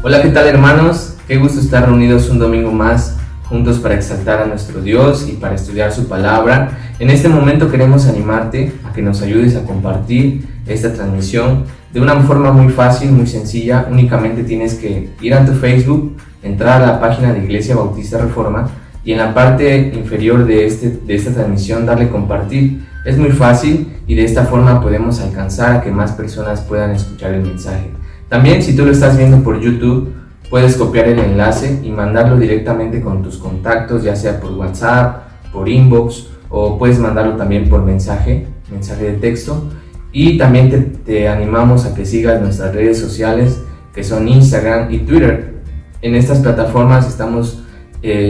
Hola, ¿qué tal, hermanos? Qué gusto estar reunidos un domingo más juntos para exaltar a nuestro Dios y para estudiar su palabra. En este momento queremos animarte a que nos ayudes a compartir esta transmisión de una forma muy fácil, muy sencilla. Únicamente tienes que ir a tu Facebook, entrar a la página de Iglesia Bautista Reforma y en la parte inferior de esta transmisión darle compartir. Es muy fácil y de esta forma podemos alcanzar a que más personas puedan escuchar el mensaje. También, si tú lo estás viendo por YouTube, puedes copiar el enlace y mandarlo directamente con tus contactos, ya sea por WhatsApp, por inbox, o puedes mandarlo también por mensaje de texto. Y también te animamos a que sigas nuestras redes sociales, que son Instagram y Twitter. En estas plataformas estamos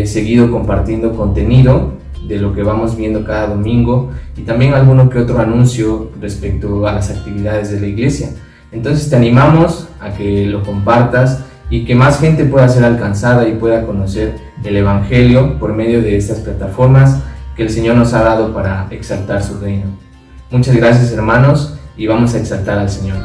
seguido compartiendo contenido de lo que vamos viendo cada domingo y también alguno que otro anuncio respecto a las actividades de la iglesia. Entonces te animamos a que lo compartas y que más gente pueda ser alcanzada y pueda conocer el Evangelio por medio de estas plataformas que el Señor nos ha dado para exaltar su reino. Muchas gracias, hermanos, y vamos a exaltar al Señor.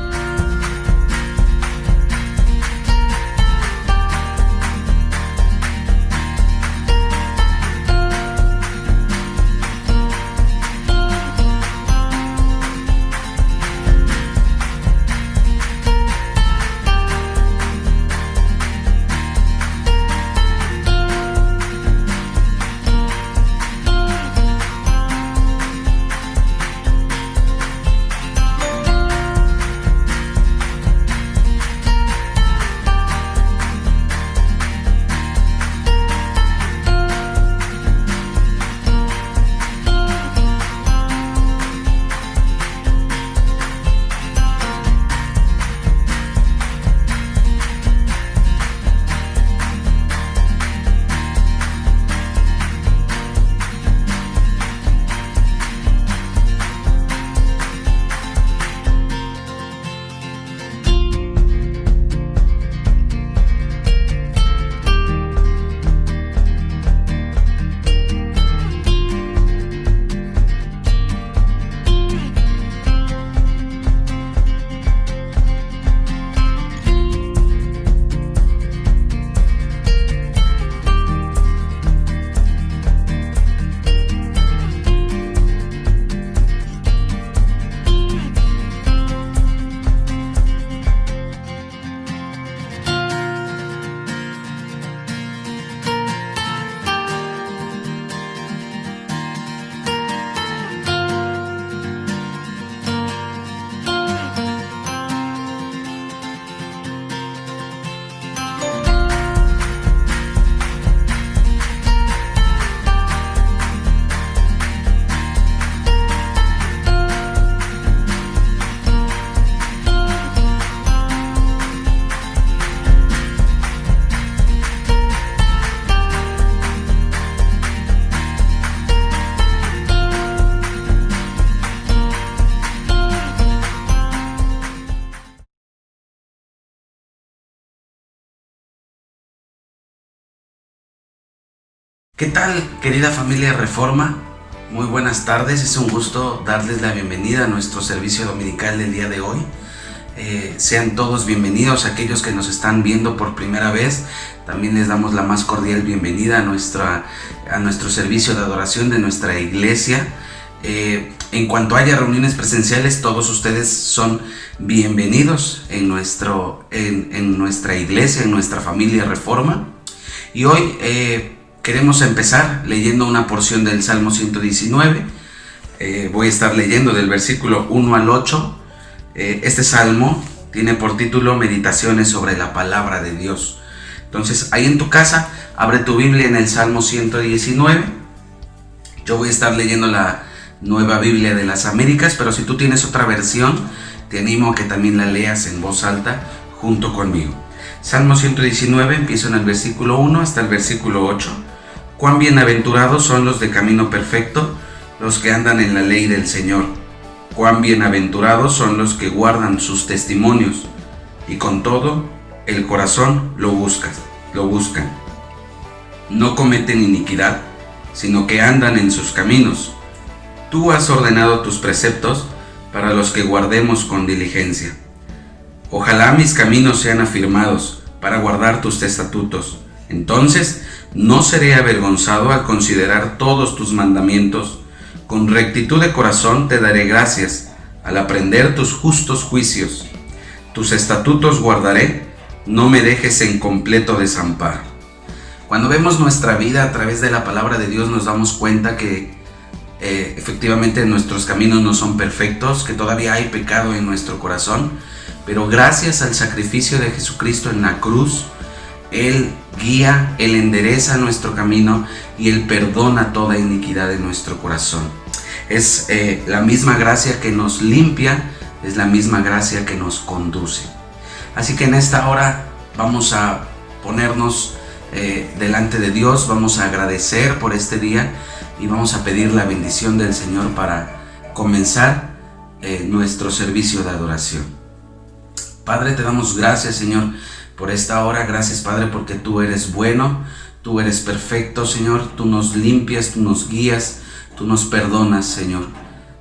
¿Qué tal, querida familia Reforma? Muy buenas tardes, es un gusto darles la bienvenida a nuestro servicio dominical del día de hoy. Sean todos bienvenidos, aquellos que nos están viendo por primera vez. También les damos la más cordial bienvenida a nuestro servicio de adoración de nuestra iglesia. En cuanto haya reuniones presenciales, todos ustedes son bienvenidos en nuestra iglesia, en nuestra familia Reforma. Y hoy queremos empezar leyendo una porción del Salmo 119. Voy a estar leyendo del versículo 1 al 8. Este salmo tiene por título Meditaciones sobre la palabra de Dios. Entonces, ahí en tu casa, abre tu Biblia en el Salmo 119. Yo voy a estar leyendo la Nueva Biblia de las Américas, pero si tú tienes otra versión, te animo a que también la leas en voz alta junto conmigo. Salmo 119, empiezo en el versículo 1 hasta el versículo 8. Cuán bienaventurados son los de camino perfecto, los que andan en la ley del Señor. Cuán bienaventurados son los que guardan sus testimonios, y con todo el corazón lo buscan. No cometen iniquidad, sino que andan en sus caminos. Tú has ordenado tus preceptos para los que guardemos con diligencia. Ojalá mis caminos sean afirmados para guardar tus estatutos. Entonces no seré avergonzado al considerar todos tus mandamientos. Con rectitud de corazón te daré gracias al aprender tus justos juicios. Tus estatutos guardaré, no me dejes en completo desamparo. Cuando vemos nuestra vida a través de la palabra de Dios, nos damos cuenta que efectivamente nuestros caminos no son perfectos, que todavía hay pecado en nuestro corazón, pero gracias al sacrificio de Jesucristo en la cruz, Él guía, Él endereza nuestro camino y Él perdona toda iniquidad de nuestro corazón. Es la misma gracia que nos limpia, es la misma gracia que nos conduce. Así que en esta hora vamos a ponernos delante de Dios, vamos a agradecer por este día y vamos a pedir la bendición del Señor para comenzar nuestro servicio de adoración. Padre, te damos gracias, Señor, por esta hora. Gracias, Padre, porque tú eres bueno, tú eres perfecto, Señor. Tú nos limpias, tú nos guías, tú nos perdonas, Señor.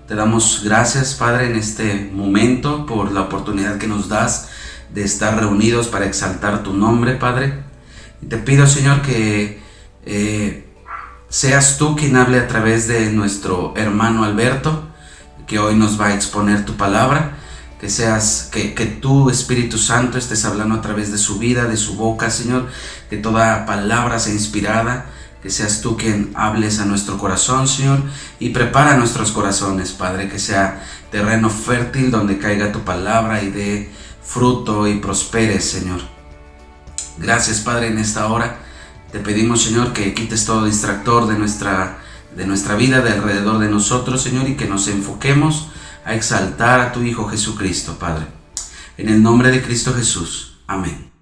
Te damos gracias, Padre, en este momento por la oportunidad que nos das de estar reunidos para exaltar tu nombre, Padre. Y te pido, Señor, que seas tú quien hable a través de nuestro hermano Alberto, que hoy nos va a exponer tu palabra. Que tú, Espíritu Santo, estés hablando a través de su vida, de su boca, Señor. Que toda palabra sea inspirada. Que seas tú quien hables a nuestro corazón, Señor. Y prepara nuestros corazones, Padre. Que sea terreno fértil donde caiga tu palabra y dé fruto y prospere, Señor. Gracias, Padre, en esta hora. Te pedimos, Señor, que quites todo distractor de nuestra vida, de alrededor de nosotros, Señor, y que nos enfoquemos a exaltar a tu Hijo Jesucristo, Padre. En el nombre de Cristo Jesús. Amén.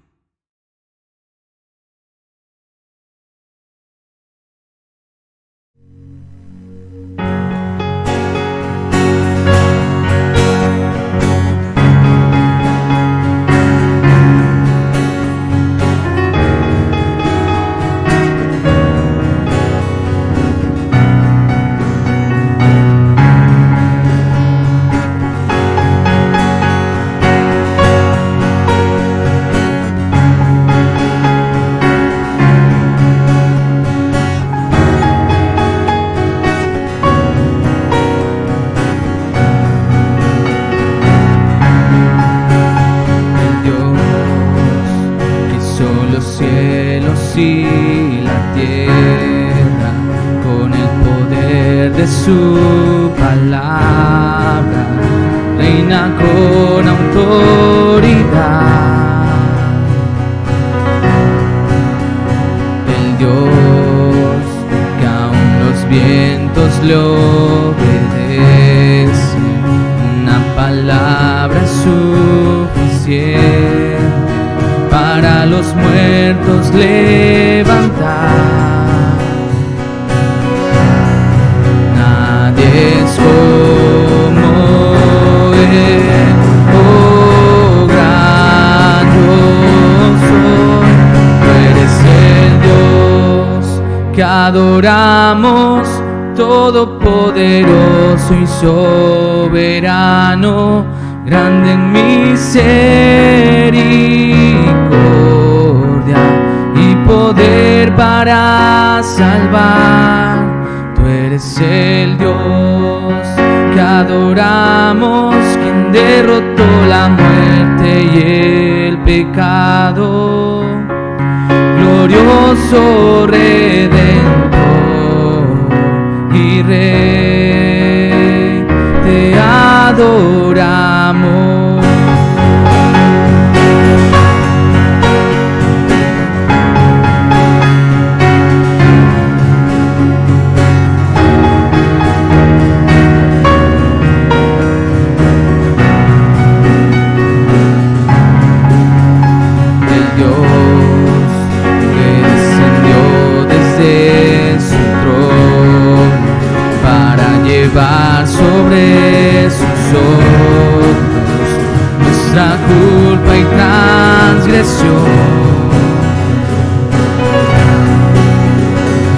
Y la tierra con el poder de su palabra reina con autoridad. El Dios que aún los vientos le obedecen, una palabra suficiente para los muertos levantar. Nadie es como Él, oh gran yo soy. Tú eres el Dios que adoramos, todopoderoso y soberano, grande en misericordia y poder para salvar. Tú eres el Dios que adoramos, quien derrotó la muerte y el pecado. Glorioso Redentor y Rey, te adoramos. Sobre sus hombros nuestra culpa y transgresión.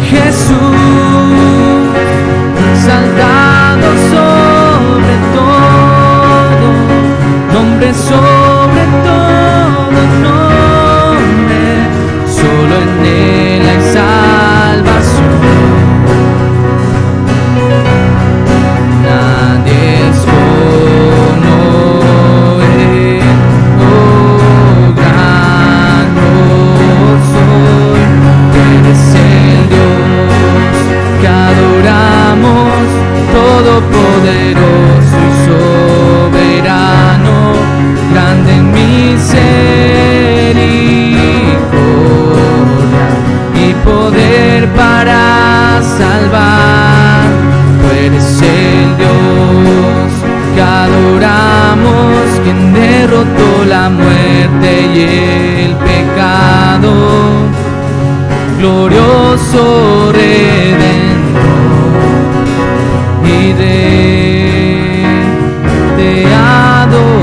Jesús, saltando sobre todo, nombre sobre todo nombre. quien derrotó la muerte y el pecado, glorioso Redentor, y te adoramos.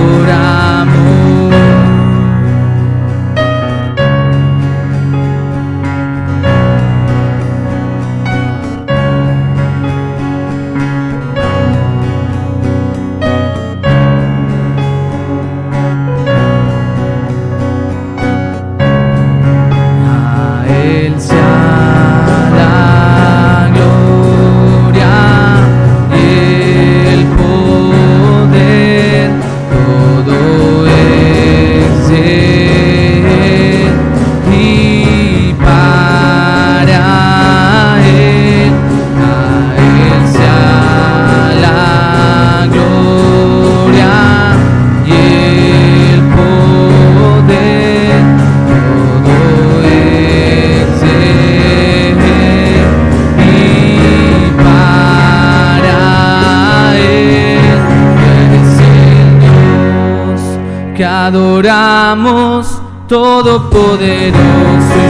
Adoramos, todopoderoso y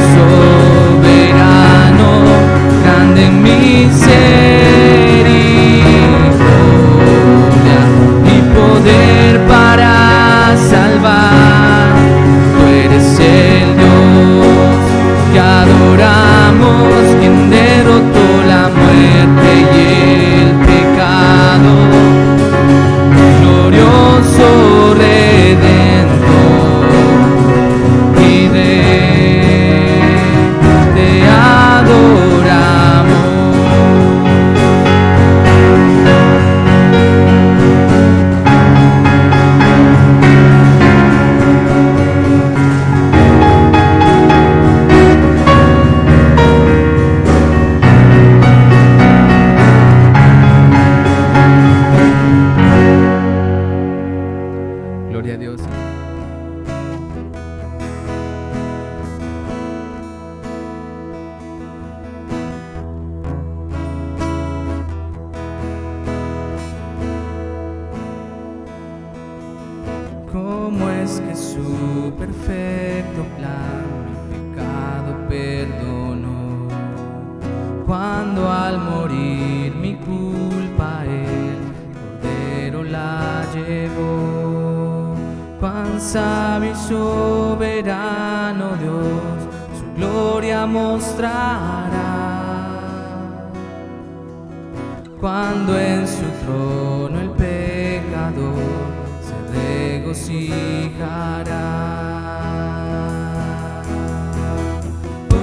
soberano, grande en misericordia y poder para salvar. Tú eres el Dios que adoramos, quien derrotó la muerte y el pecado, glorioso Redentor, y te adoramos. Gloria a Dios. ¿Cómo es que su perfecto plan mi pecado perdonó? Cuando al morir mi culpa el Cordero la llevó. Cuán sabio y soberano Dios su gloria mostrará, cuando en su trono el pecador se regocijará.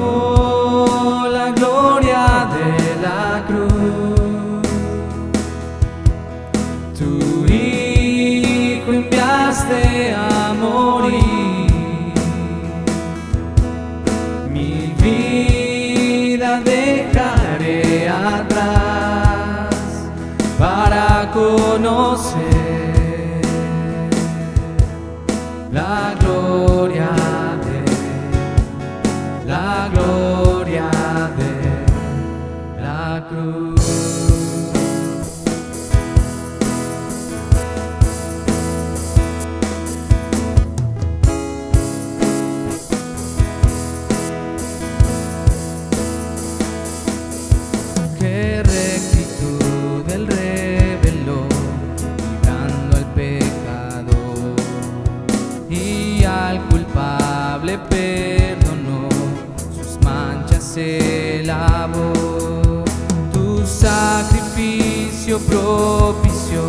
Oh, la gloria de la cruz, tu Hijo enviaste a morir. Mi vida dejaré atrás para conocer la gloria de la cruz. Qué rectitud el reveló, librando al pecador, y al culpable perdonó, sus manchas se lavó. Tu sacrificio propició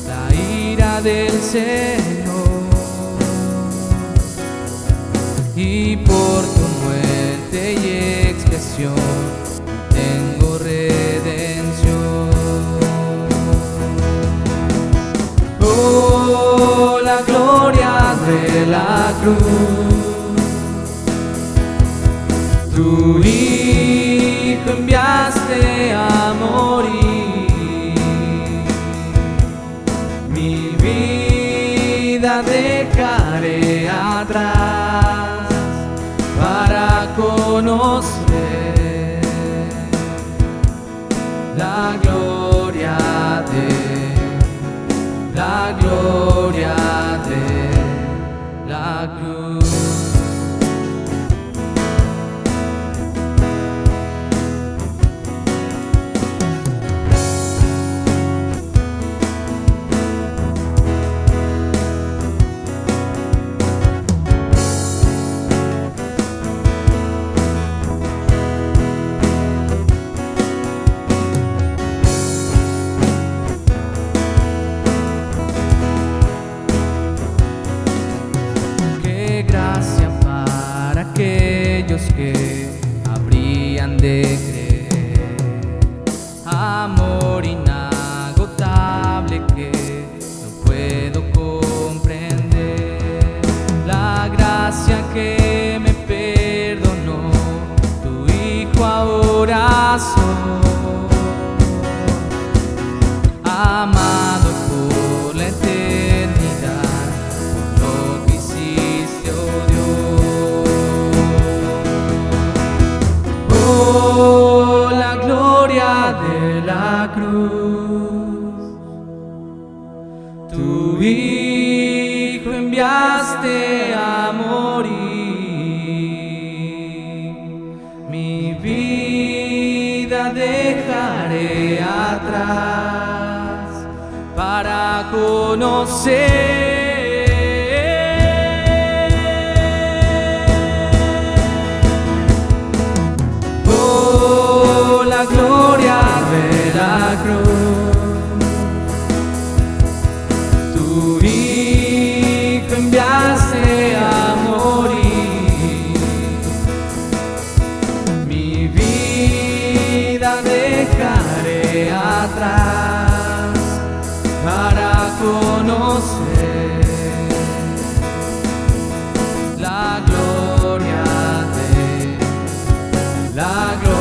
la ira del Señor, y por tu muerte y expiación tengo redención. Oh, la gloria de la cruz, tu Hijo enviaste a morir. Mi vida dejaré atrás para conocer la gloria de la cruz. Aquellos que habrían de creer, amor inagotable que no puedo comprender, la gracia que me perdonó, tu Hijo ahora soy, amado por la eternidad, por lo que hiciste, oh Dios. Oh, la gloria de la cruz, tu Hijo enviaste a morir, mi vida dejaré atrás para conocer. La gloria de la cruz, tu Hijo enviaste a morir, mi vida dejaré atrás para conocer la gloria de la gloria.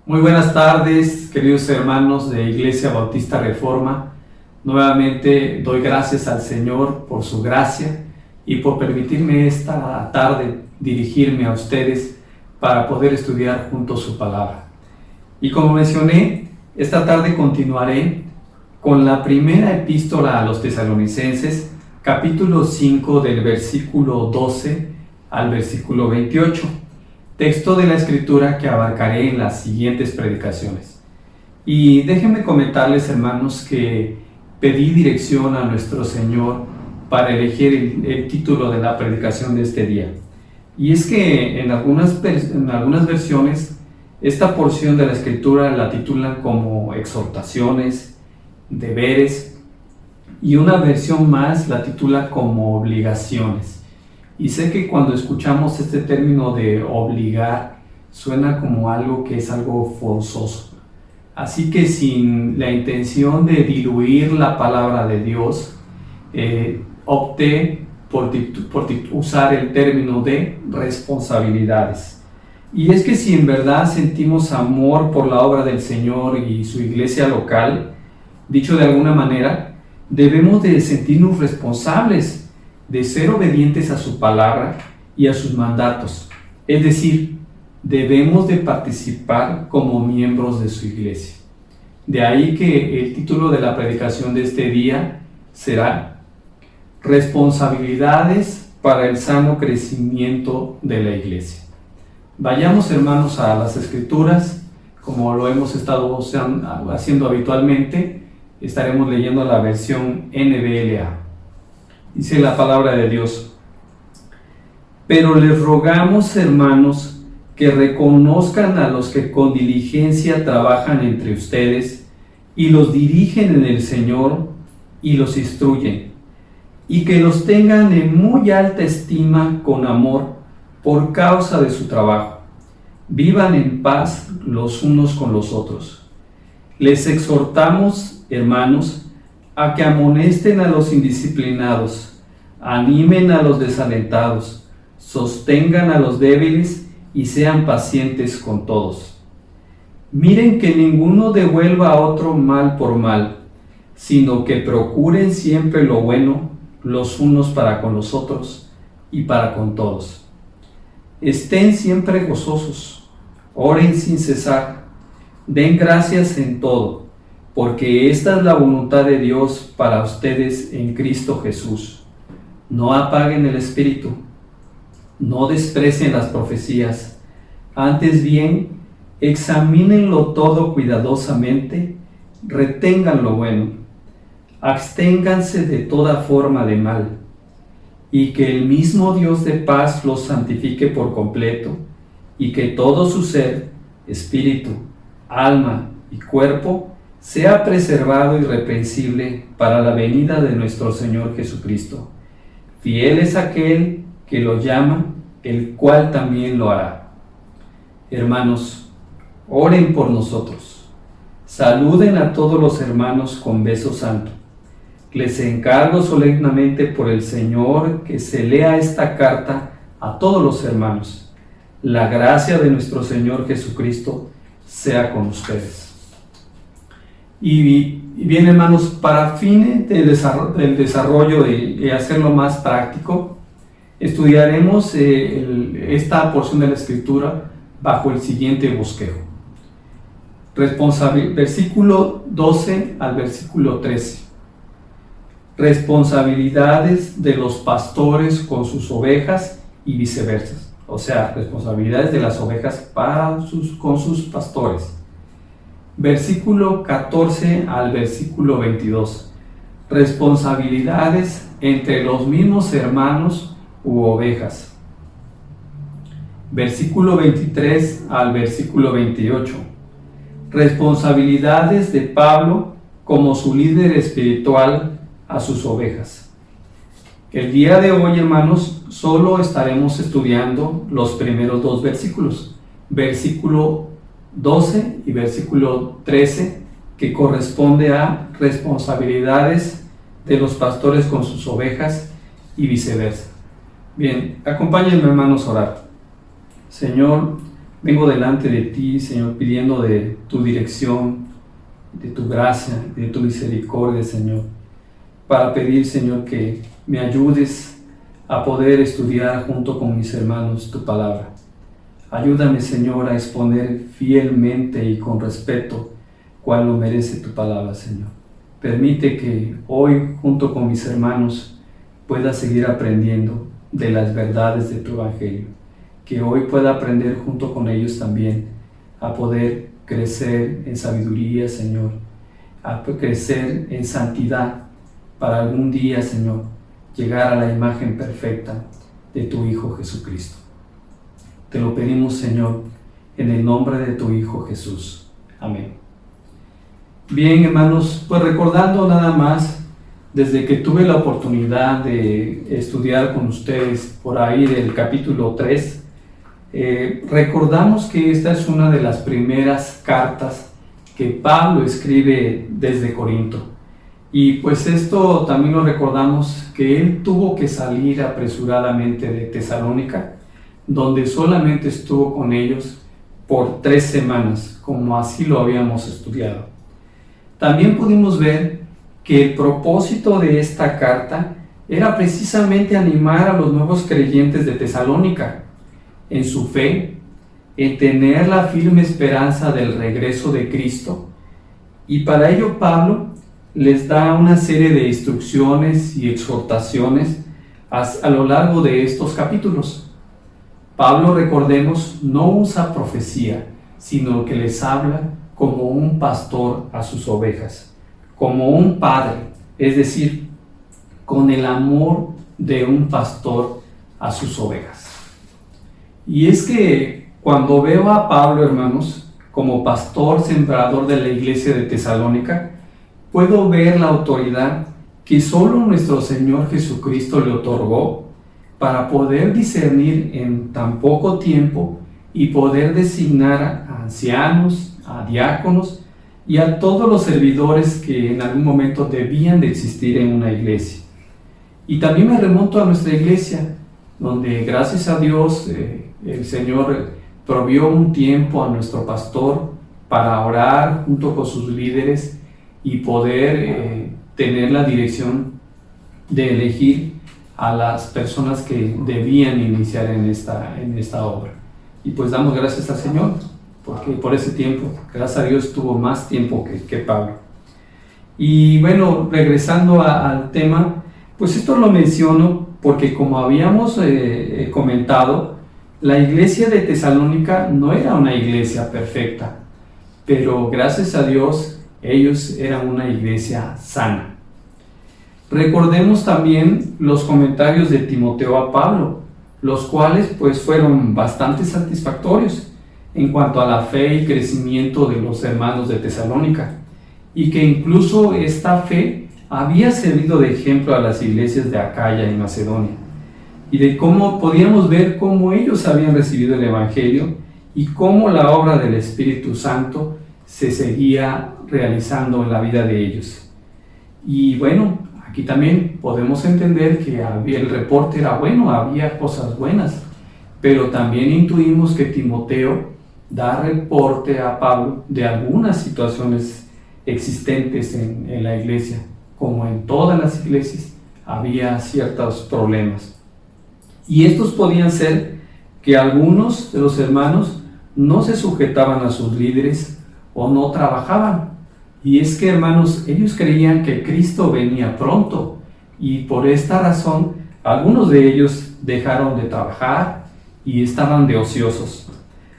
Muy buenas tardes, queridos hermanos de Iglesia Bautista Reforma. Nuevamente doy gracias al Señor por su gracia y por permitirme esta tarde dirigirme a ustedes para poder estudiar juntos su palabra. Y como mencioné, esta tarde continuaré con la primera epístola a los Tesalonicenses, capítulo 5 del versículo 12 al versículo 28. Texto de la Escritura que abarcaré en las siguientes predicaciones. Y déjenme comentarles, hermanos, que pedí dirección a nuestro Señor para elegir el título de la predicación de este día. Y es que en algunas versiones esta porción de la Escritura la titulan como exhortaciones, deberes, y una versión más la titula como obligaciones. Y sé que cuando escuchamos este término de obligar, suena como algo que es algo forzoso. Así que sin la intención de diluir la palabra de Dios, opté por usar el término de responsabilidades. Y es que si en verdad sentimos amor por la obra del Señor y su iglesia local, dicho de alguna manera, debemos de sentirnos responsables de ser obedientes a su palabra y a sus mandatos. Es decir, debemos de participar como miembros de su iglesia. De ahí que el título de la predicación de este día será Responsabilidades para el sano crecimiento de la iglesia. Vayamos, hermanos, a las Escrituras, como lo hemos estado haciendo habitualmente. Estaremos leyendo la versión NBLA. Dice la palabra de Dios: pero les rogamos, hermanos, que reconozcan a los que con diligencia trabajan entre ustedes y los dirigen en el Señor y los instruyen, y que los tengan en muy alta estima con amor por causa de su trabajo. Vivan en paz los unos con los otros. Les exhortamos, hermanos, a que amonesten a los indisciplinados, animen a los desalentados, sostengan a los débiles y sean pacientes con todos. Miren que ninguno devuelva a otro mal por mal, sino que procuren siempre lo bueno los unos para con los otros y para con todos. Estén siempre gozosos, oren sin cesar, den gracias en todo, porque esta es la voluntad de Dios para ustedes en Cristo Jesús. No apaguen el espíritu, no desprecien las profecías, antes bien, examínenlo todo cuidadosamente, retengan lo bueno, absténganse de toda forma de mal, y que el mismo Dios de paz los santifique por completo, y que todo su ser, espíritu, alma y cuerpo, sea preservado irreprensible para la venida de nuestro Señor Jesucristo. Fiel es aquel que lo llama, el cual también lo hará. Hermanos, oren por nosotros. Saluden a todos los hermanos con beso santo. Les encargo solemnemente por el Señor que se lea esta carta a todos los hermanos. La gracia de nuestro Señor Jesucristo sea con ustedes. Y bien, hermanos, para fines del desarrollo de hacerlo más práctico, estudiaremos esta porción de la Escritura bajo el siguiente bosquejo. Versículo 12 al versículo 13. Responsabilidades de los pastores con sus ovejas y viceversa. O sea, responsabilidades de las ovejas con sus pastores. Versículo 14 al versículo 22. Responsabilidades entre los mismos hermanos u ovejas. Versículo 23 al versículo 28. Responsabilidades de Pablo como su líder espiritual a sus ovejas. El día de hoy, hermanos, solo estaremos estudiando los primeros dos versículos, versículo 12 y versículo 13, que corresponde a responsabilidades de los pastores con sus ovejas y viceversa. Bien, acompáñenme, hermanos, a orar. Señor, vengo delante de ti, Señor, pidiendo de tu dirección, de tu gracia, de tu misericordia, Señor, para pedir, Señor, que me ayudes a poder estudiar junto con mis hermanos tu palabra. Ayúdame, Señor, a exponer fielmente y con respeto cual lo merece tu palabra, Señor. Permite que hoy, junto con mis hermanos, pueda seguir aprendiendo de las verdades de tu Evangelio. Que hoy pueda aprender junto con ellos también a poder crecer en sabiduría, Señor, a crecer en santidad para algún día, Señor, llegar a la imagen perfecta de tu Hijo Jesucristo. Te lo pedimos, Señor, en el nombre de tu Hijo Jesús. Amén. Bien, hermanos, pues recordando nada más, desde que tuve la oportunidad de estudiar con ustedes por ahí del capítulo 3, recordamos que esta es una de las primeras cartas que Pablo escribe desde Corinto. Y pues esto también lo recordamos que él tuvo que salir apresuradamente de Tesalónica, donde solamente estuvo con ellos por 3 semanas, como así lo habíamos estudiado. También pudimos ver que el propósito de esta carta era precisamente animar a los nuevos creyentes de Tesalónica en su fe, en tener la firme esperanza del regreso de Cristo, y para ello Pablo les da una serie de instrucciones y exhortaciones a lo largo de estos capítulos. Pablo, recordemos, no usa profecía, sino que les habla como un pastor a sus ovejas, como un padre, es decir, con el amor de un pastor a sus ovejas. Y es que cuando veo a Pablo, hermanos, como pastor sembrador de la iglesia de Tesalónica, puedo ver la autoridad que solo nuestro Señor Jesucristo le otorgó para poder discernir en tan poco tiempo y poder designar a ancianos, a diáconos y a todos los servidores que en algún momento debían de existir en una iglesia. Y también me remonto a nuestra iglesia, donde gracias a Dios el Señor provió un tiempo a nuestro pastor para orar junto con sus líderes y poder tener la dirección de elegir a las personas que debían iniciar en esta obra. Y pues damos gracias al Señor, porque por ese tiempo, gracias a Dios, tuvo más tiempo que Pablo. Y bueno, regresando al tema, pues esto lo menciono porque, como habíamos comentado, la iglesia de Tesalónica no era una iglesia perfecta, pero gracias a Dios ellos eran una iglesia sana. Recordemos también los comentarios de Timoteo a Pablo, los cuales pues fueron bastante satisfactorios en cuanto a la fe y crecimiento de los hermanos de Tesalónica, y que incluso esta fe había servido de ejemplo a las iglesias de Acaya y Macedonia, y de cómo podíamos ver cómo ellos habían recibido el Evangelio y cómo la obra del Espíritu Santo se seguía realizando en la vida de ellos. Y bueno, aquí también podemos entender que el reporte era bueno, había cosas buenas, pero también intuimos que Timoteo da reporte a Pablo de algunas situaciones existentes en la iglesia. Como en todas las iglesias, había ciertos problemas. Y estos podían ser que algunos de los hermanos no se sujetaban a sus líderes o no trabajaban. Y es que, hermanos, ellos creían que Cristo venía pronto, y por esta razón algunos de ellos dejaron de trabajar y estaban de ociosos.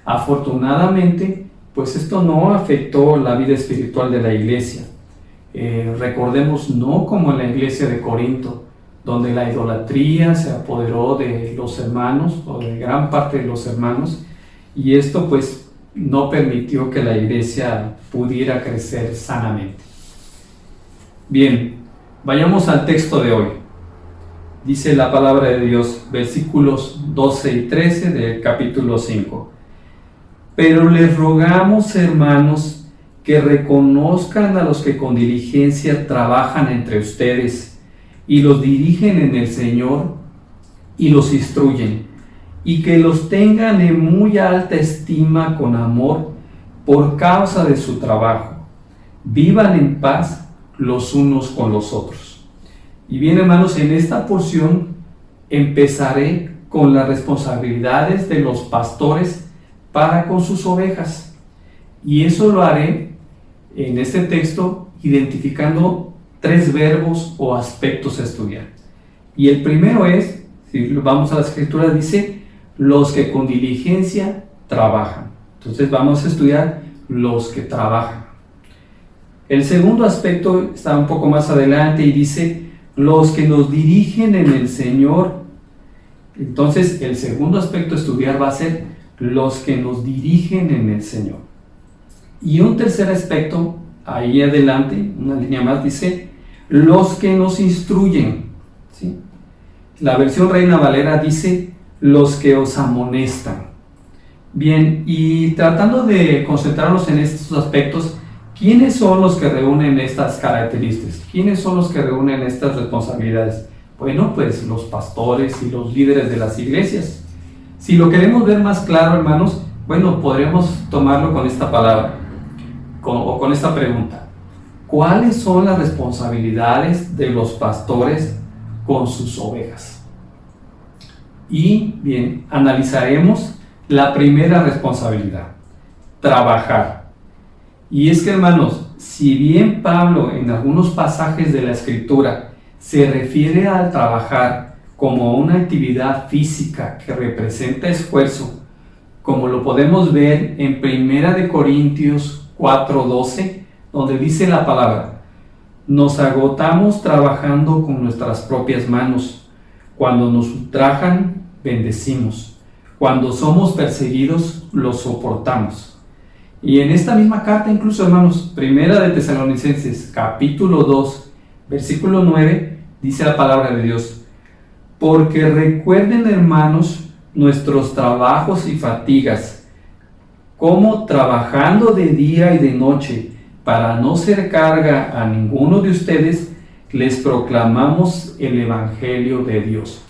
Afortunadamente, pues esto no afectó la vida espiritual de la iglesia. Recordemos, no como en la iglesia de Corinto, donde la idolatría se apoderó de los hermanos, o de gran parte de los hermanos, y esto pues no permitió que la iglesia pudiera crecer sanamente. Bien, vayamos al texto de hoy. Dice la palabra de Dios, versículos 12 y 13 del capítulo 5. Pero les rogamos, hermanos, que reconozcan a los que con diligencia trabajan entre ustedes y los dirigen en el Señor y los instruyen, y que los tengan en muy alta estima con amor por causa de su trabajo. Vivan en paz los unos con los otros. Y bien, hermanos, en esta porción empezaré con las responsabilidades de los pastores para con sus ovejas. Y eso lo haré en este texto identificando 3 verbos o aspectos a estudiar. Y el primero es, si vamos a la escritura, dice los que con diligencia trabajan. Entonces vamos a estudiar los que trabajan. El segundo aspecto está un poco más adelante y dice los que nos dirigen en el Señor. Entonces el segundo aspecto a estudiar va a ser los que nos dirigen en el Señor. Y un tercer aspecto, ahí adelante, una línea más, dice los que nos instruyen, ¿sí? La versión Reina Valera dice los que os amonestan. Bien, y tratando de concentrarnos en estos aspectos, ¿quiénes son los que reúnen estas características? ¿Quiénes son los que reúnen estas responsabilidades? Bueno, pues los pastores y los líderes de las iglesias. Si lo queremos ver más claro, hermanos, bueno, podremos tomarlo con esta palabra, con esta pregunta. ¿Cuáles son las responsabilidades de los pastores con sus ovejas? Y bien, analizaremos la primera responsabilidad, trabajar. Y es que, hermanos, si bien Pablo en algunos pasajes de la Escritura se refiere al trabajar como una actividad física que representa esfuerzo, como lo podemos ver en 1 Corintios 4:12, donde dice la palabra: nos agotamos trabajando con nuestras propias manos, cuando nos ultrajan, bendecimos, cuando somos perseguidos, los soportamos. Y en esta misma carta, incluso, hermanos, 1 de Tesalonicenses, capítulo 2, versículo 9, dice la palabra de Dios: porque recuerden, hermanos, nuestros trabajos y fatigas, como trabajando de día y de noche, para no ser carga a ninguno de ustedes, les proclamamos el Evangelio de Dios.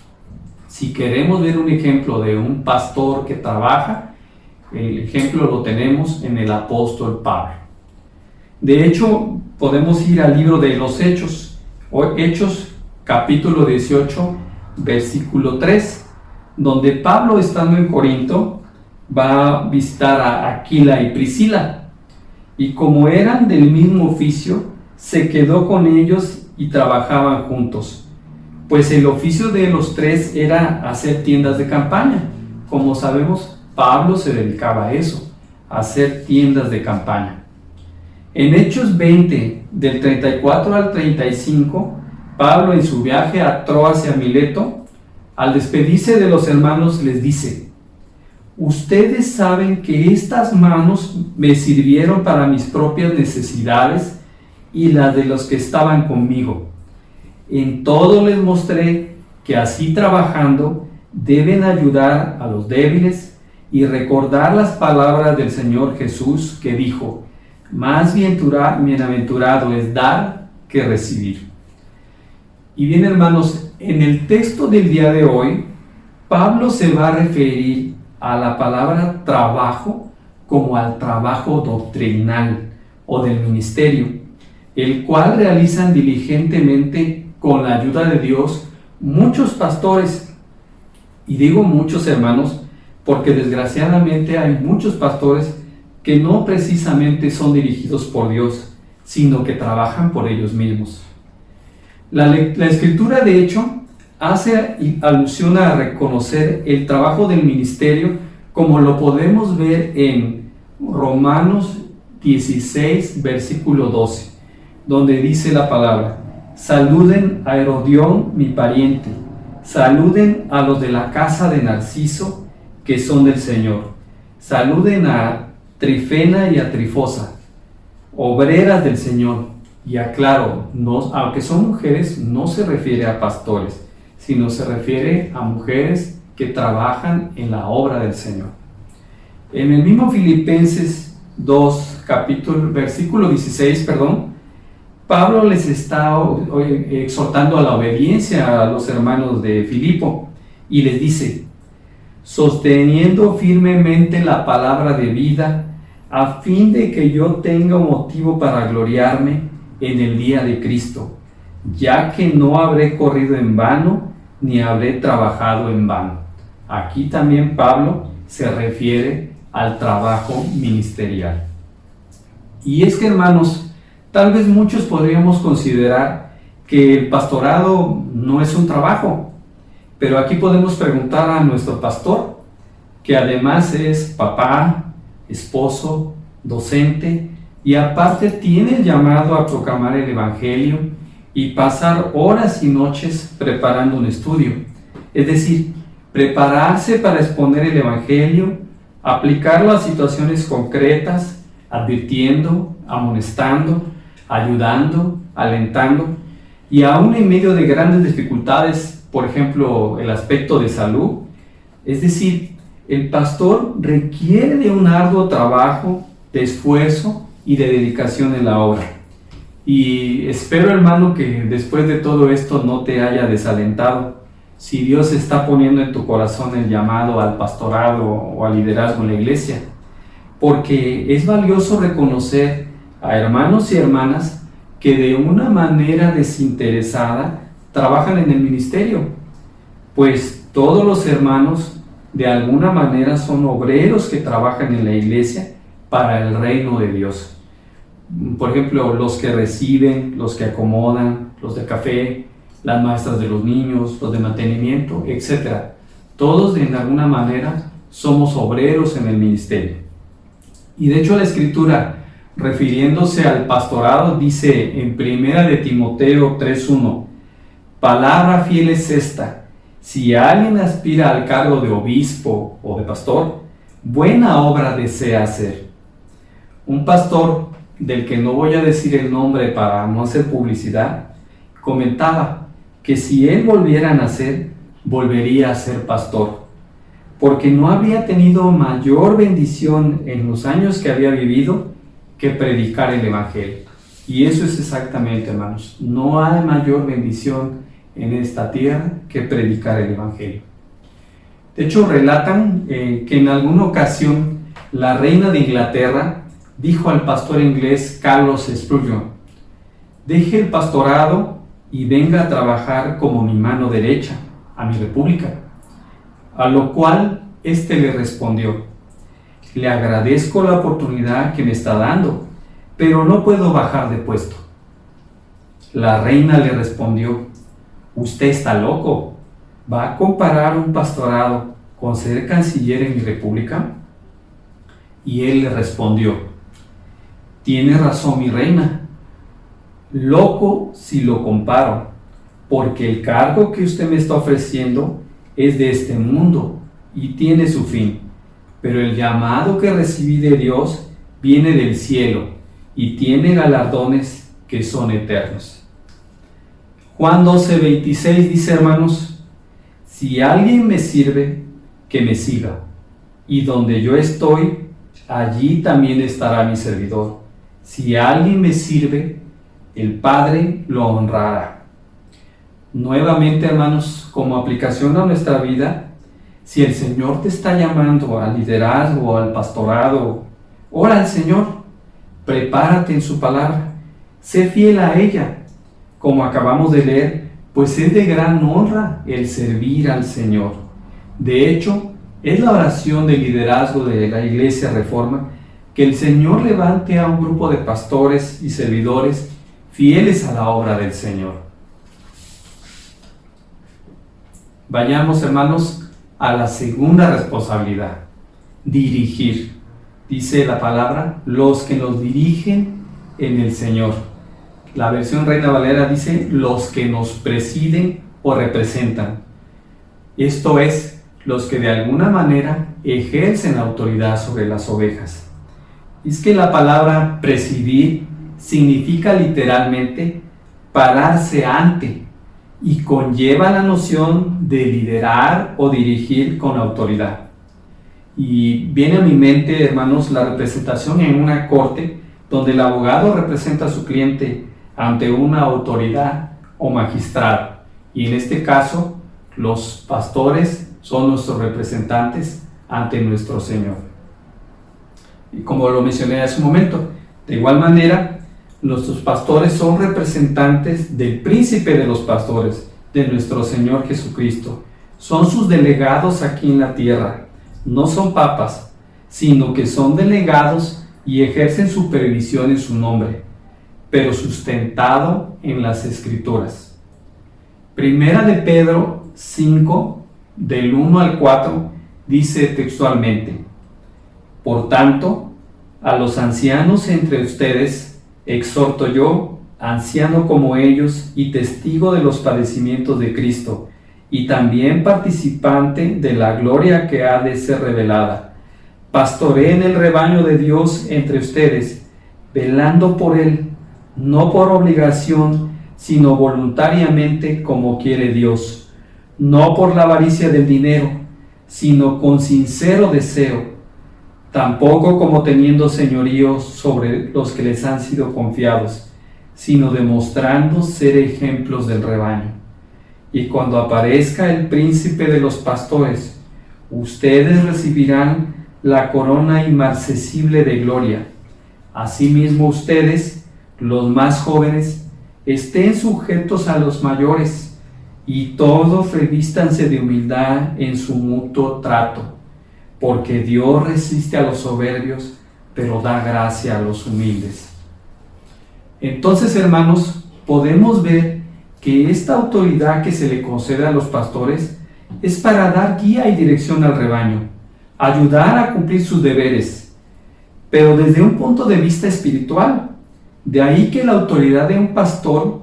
Si queremos ver un ejemplo de un pastor que trabaja, el ejemplo lo tenemos en el apóstol Pablo. De hecho, podemos ir al libro de los Hechos, Hechos capítulo 18, versículo 3, donde Pablo, estando en Corinto, va a visitar a Aquila y Priscila, y como eran del mismo oficio, se quedó con ellos y trabajaban juntos, pues el oficio de los tres era hacer tiendas de campaña. Como sabemos, Pablo se dedicaba a eso, a hacer tiendas de campaña. En Hechos 20, del 34 al 35, Pablo, en su viaje a Troas y a Mileto, al despedirse de los hermanos les dice: ustedes saben que estas manos me sirvieron para mis propias necesidades y las de los que estaban conmigo. En todo les mostré que así trabajando deben ayudar a los débiles y recordar las palabras del Señor Jesús, que dijo: más bienaventurado es dar que recibir. Y bien, hermanos, en el texto del día de hoy, Pablo se va a referir a la palabra trabajo como al trabajo doctrinal o del ministerio, el cual realizan diligentemente con la ayuda de Dios muchos pastores. Y digo muchos, hermanos, porque desgraciadamente hay muchos pastores que no precisamente son dirigidos por Dios, sino que trabajan por ellos mismos. La Escritura, de hecho, hace alusión a reconocer el trabajo del ministerio, como lo podemos ver en Romanos 16, versículo 12, donde dice la palabra: saluden a Herodión, mi pariente, saluden a los de la casa de Narciso, que son del Señor, saluden a Trifena y a Trifosa, obreras del Señor. Y aclaro, aunque son mujeres, no se refiere a pastores, sino se refiere a mujeres que trabajan en la obra del Señor. En el mismo Filipenses 2, versículo 16, Pablo les está exhortando a la obediencia a los hermanos de Filipo y les dice: sosteniendo firmemente la palabra de vida, a fin de que yo tenga motivo para gloriarme en el día de Cristo, ya que no habré corrido en vano, ni habré trabajado en vano. Aquí también Pablo se refiere al trabajo ministerial. Y es que, hermanos, tal vez muchos podríamos considerar que el pastorado no es un trabajo, pero aquí podemos preguntar a nuestro pastor, que además es papá, esposo, docente, y aparte tiene el llamado a proclamar el Evangelio y pasar horas y noches preparando un estudio. Es decir, prepararse para exponer el Evangelio, aplicarlo a situaciones concretas, advirtiendo, amonestando, ayudando, alentando, y aún en medio de grandes dificultades, por ejemplo, el aspecto de salud. Es decir, el pastor requiere de un arduo trabajo, de esfuerzo y de dedicación en la obra. Y espero, hermano, que después de todo esto no te haya desalentado. Si Dios está poniendo en tu corazón el llamado al pastorado o al liderazgo en la iglesia, porque es valioso reconocer a hermanos y hermanas que de una manera desinteresada trabajan en el ministerio, pues todos los hermanos de alguna manera son obreros que trabajan en la iglesia para el reino de Dios. Por ejemplo, los que reciben, los que acomodan, los de café, las maestras de los niños, los de mantenimiento, etc. Todos de alguna manera somos obreros en el ministerio. Y de hecho la Escritura, refiriéndose al pastorado, dice en 1 de Timoteo 3:1: palabra fiel es esta, si alguien aspira al cargo de obispo o de pastor, buena obra desea hacer. Un pastor, del que no voy a decir el nombre para no hacer publicidad, comentaba que si él volviera a nacer, volvería a ser pastor, porque no había tenido mayor bendición en los años que había vivido que predicar el Evangelio. Y eso es exactamente, hermanos, no hay mayor bendición en esta tierra que predicar el Evangelio. De hecho, relatan que en alguna ocasión la reina de Inglaterra dijo al pastor inglés Carlos Spurgeon: deje el pastorado y venga a trabajar como mi mano derecha a mi república. A lo cual éste le respondió: le agradezco la oportunidad que me está dando, pero no puedo bajar de puesto. La reina le respondió: usted está loco, ¿va a comparar un pastorado con ser canciller en mi república? Y él le respondió: tiene razón mi reina, loco si lo comparo, porque el cargo que usted me está ofreciendo es de este mundo y tiene su fin, pero el llamado que recibí de Dios viene del cielo y tiene galardones que son eternos. Juan 12:26 dice, hermanos: si alguien me sirve, que me siga, y donde yo estoy, allí también estará mi servidor. Si alguien me sirve, el Padre lo honrará. Nuevamente, hermanos, como aplicación a nuestra vida, si el Señor te está llamando al liderazgo, al pastorado, ora al Señor, prepárate en su palabra, sé fiel a ella. Como acabamos de leer, pues es de gran honra el servir al Señor. De hecho, es la oración de liderazgo de la Iglesia Reforma que el Señor levante a un grupo de pastores y servidores fieles a la obra del Señor. Vayamos, hermanos, a la segunda responsabilidad: dirigir. Dice la palabra: los que nos dirigen en el Señor. La versión Reina Valera dice: los que nos presiden o representan. Esto es, los que de alguna manera ejercen autoridad sobre las ovejas. Es que la palabra presidir significa literalmente pararse ante, y conlleva la noción de liderar o dirigir con autoridad. Y viene a mi mente, hermanos, la representación en una corte donde el abogado representa a su cliente ante una autoridad o magistrado. Y en este caso, los pastores son nuestros representantes ante nuestro Señor. Y como lo mencioné hace un momento, de igual manera, nuestros pastores son representantes del príncipe de los pastores, de nuestro Señor Jesucristo. Son sus delegados aquí en la tierra. No son papas, sino que son delegados y ejercen supervisión en su nombre, pero sustentado en las Escrituras. Primera de Pedro 5, del 1 al 4, dice textualmente: por tanto, a los ancianos entre ustedes exhorto yo, anciano como ellos y testigo de los padecimientos de Cristo, y también participante de la gloria que ha de ser revelada. Pastoreen el rebaño de Dios entre ustedes, velando por él, no por obligación, sino voluntariamente como quiere Dios, no por la avaricia del dinero, sino con sincero deseo, tampoco como teniendo señorío sobre los que les han sido confiados, sino demostrando ser ejemplos del rebaño. Y cuando aparezca el príncipe de los pastores, ustedes recibirán la corona inmarcesible de gloria. Asimismo ustedes, los más jóvenes, estén sujetos a los mayores, y todos revístanse de humildad en su mutuo trato, porque Dios resiste a los soberbios, pero da gracia a los humildes. Entonces, hermanos, podemos ver que esta autoridad que se le concede a los pastores es para dar guía y dirección al rebaño, ayudar a cumplir sus deberes, pero desde un punto de vista espiritual. De ahí que la autoridad de un pastor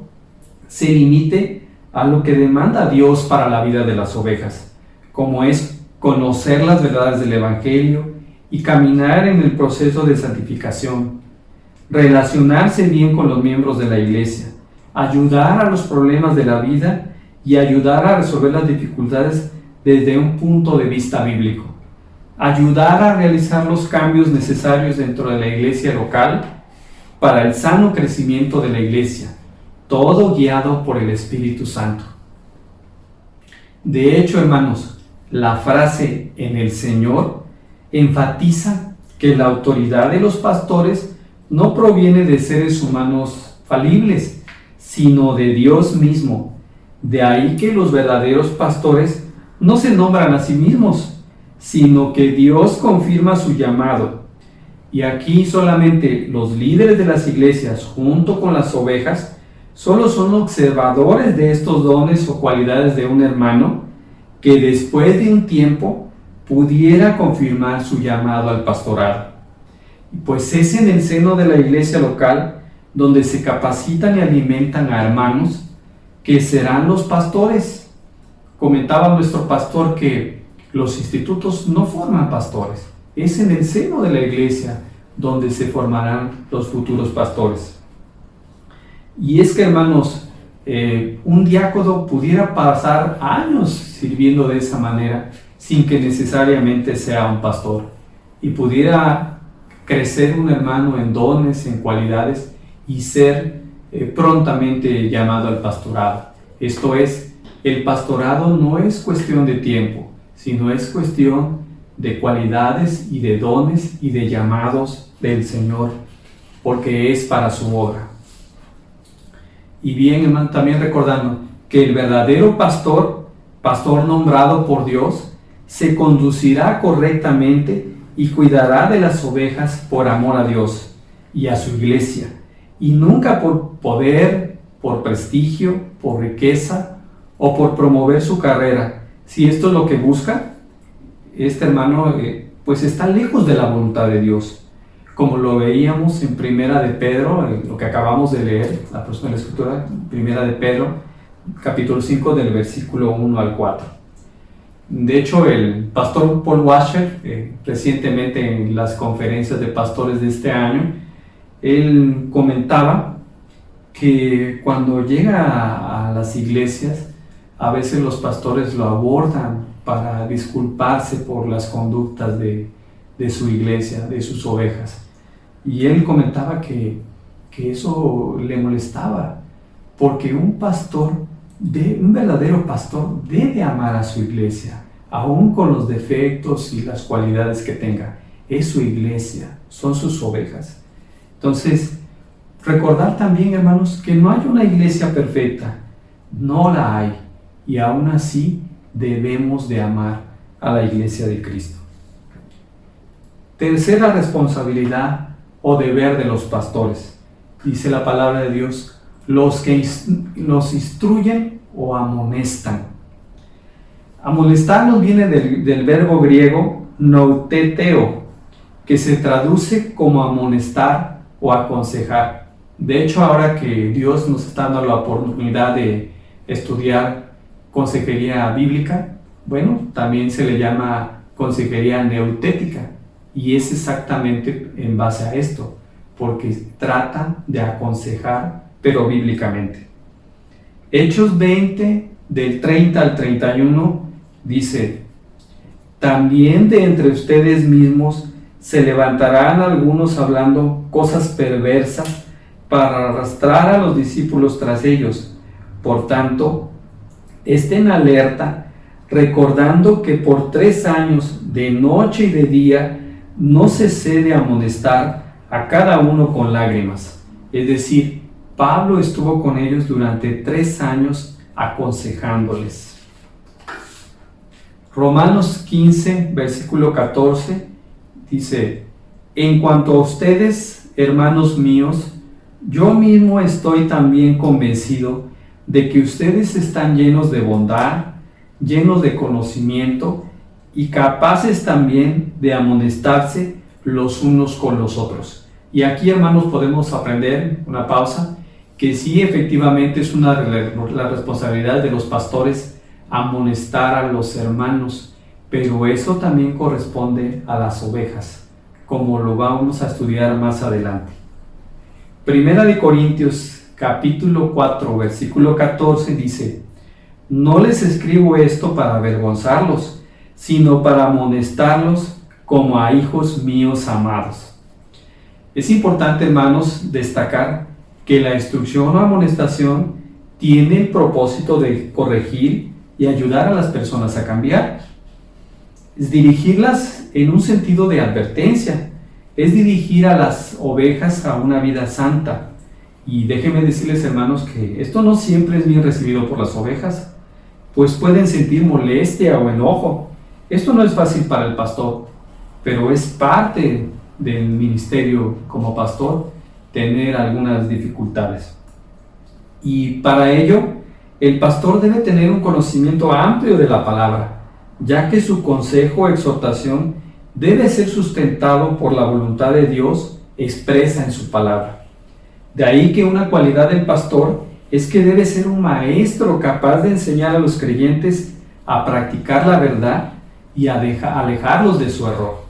se limite a lo que demanda Dios para la vida de las ovejas, como es conocer las verdades del Evangelio y caminar en el proceso de santificación, relacionarse bien con los miembros de la iglesia, ayudar a los problemas de la vida y ayudar a resolver las dificultades desde un punto de vista bíblico, ayudar a realizar los cambios necesarios dentro de la iglesia local para el sano crecimiento de la iglesia, todo guiado por el Espíritu Santo. De hecho, hermanos, la frase "en el Señor" enfatiza que la autoridad de los pastores no proviene de seres humanos falibles, sino de Dios mismo. De ahí que los verdaderos pastores no se nombran a sí mismos, sino que Dios confirma su llamado. Y aquí solamente los líderes de las iglesias, junto con las ovejas, solo son observadores de estos dones o cualidades de un hermano que después de un tiempo pudiera confirmar su llamado al pastorado. Pues es en el seno de la iglesia local donde se capacitan y alimentan a hermanos que serán los pastores. Comentaba nuestro pastor que los institutos no forman pastores, es en el seno de la iglesia donde se formarán los futuros pastores. Y es que, hermanos, un diácono pudiera pasar años sirviendo de esa manera sin que necesariamente sea un pastor, y pudiera crecer un hermano en dones, en cualidades, y ser prontamente llamado al pastorado. Esto es, el pastorado no es cuestión de tiempo, sino es cuestión de cualidades y de dones y de llamados del Señor, porque es para su obra. Y bien, hermano, también recordando que el verdadero pastor nombrado por Dios, se conducirá correctamente y cuidará de las ovejas por amor a Dios y a su iglesia, y nunca por poder, por prestigio, por riqueza o por promover su carrera. Si esto es lo que busca, este hermano pues está lejos de la voluntad de Dios, como lo veíamos en Primera de Pedro, lo que acabamos de leer, la próxima escritura, Primera de Pedro, capítulo 5, del versículo 1 al 4. De hecho, el pastor Paul Washer, recientemente en las conferencias de pastores de este año, él comentaba que cuando llega a las iglesias, a veces los pastores lo abordan para disculparse por las conductas de su iglesia, de sus ovejas. Y él comentaba que eso le molestaba, porque un verdadero pastor debe amar a su iglesia, aun con los defectos y las cualidades que tenga. Es su iglesia, son sus ovejas. Entonces, recordar también, hermanos, que no hay una iglesia perfecta, no la hay, y aún así debemos de amar a la iglesia de Cristo. Tercera responsabilidad o deber de los pastores, dice la palabra de Dios: los que nos instruyen o amonestan. Amonestarnos viene del verbo griego nouteteo, que se traduce como amonestar o aconsejar. De hecho, ahora que Dios nos está dando la oportunidad de estudiar consejería bíblica, bueno, también se le llama consejería neutética, y es exactamente en base a esto, porque trata de aconsejar, pero bíblicamente. Hechos 20, del 30 al 31, dice: también de entre ustedes mismos se levantarán algunos hablando cosas perversas para arrastrar a los discípulos tras ellos. Por tanto, estén alerta, recordando que por 3 años, de noche y de día, no cesé de amonestar a cada uno con lágrimas. Es decir, Pablo estuvo con ellos durante 3 años aconsejándoles. Romanos 15, versículo 14, dice: en cuanto a ustedes, hermanos míos, yo mismo estoy también convencido de que ustedes están llenos de bondad, llenos de conocimiento y capaces también de amonestarse los unos con los otros. Y aquí, hermanos, podemos aprender, una pausa, que sí, efectivamente es la responsabilidad de los pastores amonestar a los hermanos, pero eso también corresponde a las ovejas, como lo vamos a estudiar más adelante. Primera de Corintios, capítulo 4, versículo 14 dice: no les escribo esto para avergonzarlos, sino para amonestarlos como a hijos míos amados. Es importante, hermanos, destacar que la instrucción o amonestación tiene el propósito de corregir y ayudar a las personas a cambiar. Es dirigirlas en un sentido de advertencia, es dirigir a las ovejas a una vida santa. Y déjenme decirles, hermanos, que esto no siempre es bien recibido por las ovejas, pues pueden sentir molestia o enojo. Esto no es fácil para el pastor, pero es parte del ministerio como pastor tener algunas dificultades. Y para ello, el pastor debe tener un conocimiento amplio de la palabra, ya que su consejo o exhortación debe ser sustentado por la voluntad de Dios expresa en su palabra. De ahí que una cualidad del pastor es que debe ser un maestro capaz de enseñar a los creyentes a practicar la verdad y a alejarlos de su error.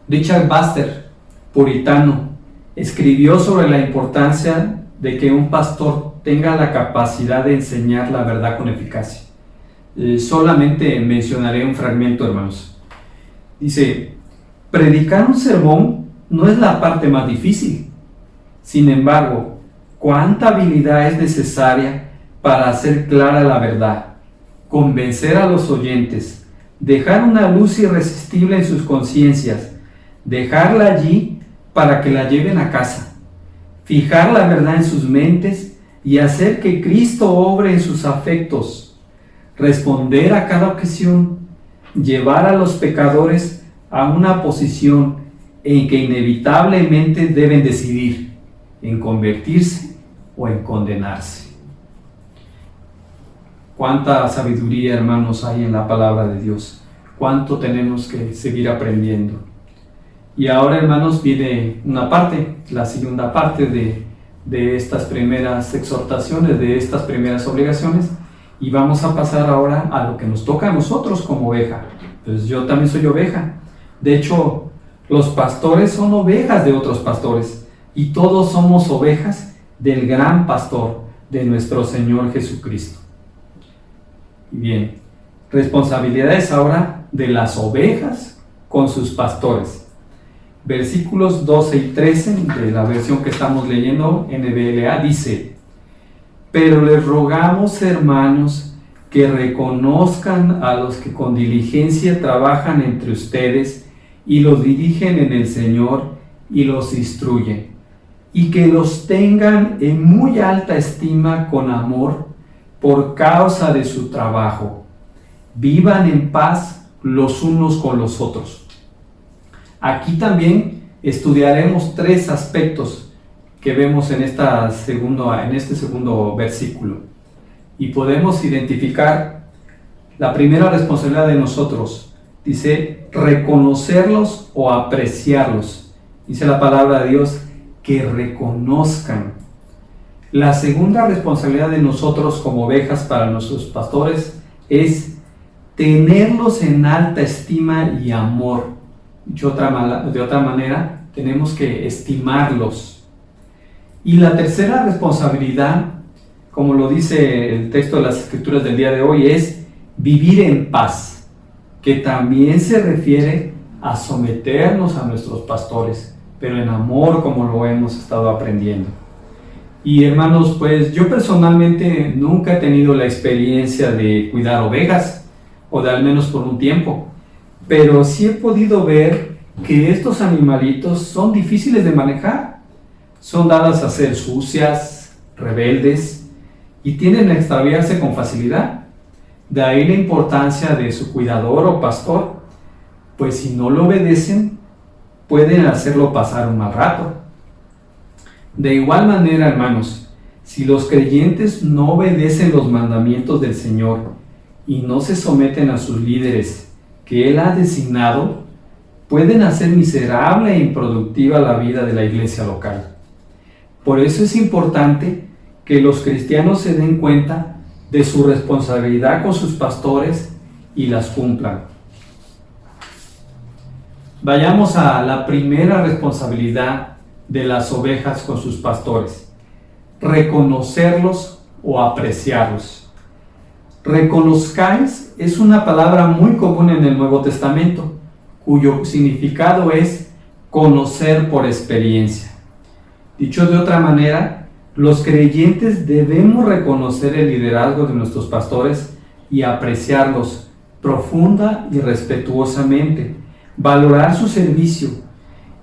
Richard Baxter, puritano, escribió sobre la importancia de que un pastor tenga la capacidad de enseñar la verdad con eficacia. Solamente mencionaré un fragmento, hermanos. Dice: predicar un sermón no es la parte más difícil. Sin embargo, cuánta habilidad es necesaria para hacer clara la verdad, convencer a los oyentes, dejar una luz irresistible en sus conciencias, dejarla allí para que la lleven a casa, fijar la verdad en sus mentes y hacer que Cristo obre en sus afectos, responder a cada ocasión, llevar a los pecadores a una posición en que inevitablemente deben decidir en convertirse o en condenarse. Cuánta sabiduría, hermanos, hay en la palabra de Dios. Cuánto tenemos que seguir aprendiendo. Y ahora, hermanos, viene una parte, la segunda parte de estas primeras exhortaciones, de estas primeras obligaciones, y vamos a pasar ahora a lo que nos toca a nosotros como oveja. Pues yo también soy oveja. De hecho, los pastores son ovejas de otros pastores, y todos somos ovejas del gran pastor, de nuestro Señor Jesucristo. Bien, responsabilidades ahora de las ovejas con sus pastores. Versículos 12 y 13 de la versión que estamos leyendo, NBLA, dice: pero les rogamos, hermanos, que reconozcan a los que con diligencia trabajan entre ustedes y los dirigen en el Señor y los instruyen, y que los tengan en muy alta estima con amor por causa de su trabajo. Vivan en paz los unos con los otros. Aquí también estudiaremos tres aspectos que vemos en este segundo versículo, y podemos identificar la primera responsabilidad de nosotros. Dice reconocerlos o apreciarlos. Dice la palabra de Dios que reconozcan. La segunda responsabilidad de nosotros como ovejas para nuestros pastores es tenerlos en alta estima y amor. De otra manera, tenemos que estimarlos. Y la tercera responsabilidad, como lo dice el texto de las Escrituras del día de hoy, es vivir en paz, que también se refiere a someternos a nuestros pastores, pero en amor, como lo hemos estado aprendiendo. Y hermanos, pues yo personalmente nunca he tenido la experiencia de cuidar ovejas, o de al menos por un tiempo, pero sí he podido ver que estos animalitos son difíciles de manejar. Son dadas a ser sucias, rebeldes, y tienden a extraviarse con facilidad. De ahí la importancia de su cuidador o pastor, pues si no lo obedecen, pueden hacerlo pasar un mal rato. De igual manera, hermanos, si los creyentes no obedecen los mandamientos del Señor y no se someten a sus líderes que Él ha designado, pueden hacer miserable e improductiva la vida de la iglesia local. Por eso es importante que los cristianos se den cuenta de su responsabilidad con sus pastores y las cumplan. Vayamos a la primera responsabilidad de las ovejas con sus pastores: reconocerlos o apreciarlos. Reconozcáis es una palabra muy común en el Nuevo Testamento, cuyo significado es conocer por experiencia. Dicho de otra manera, los creyentes debemos reconocer el liderazgo de nuestros pastores y apreciarlos profunda y respetuosamente, valorar su servicio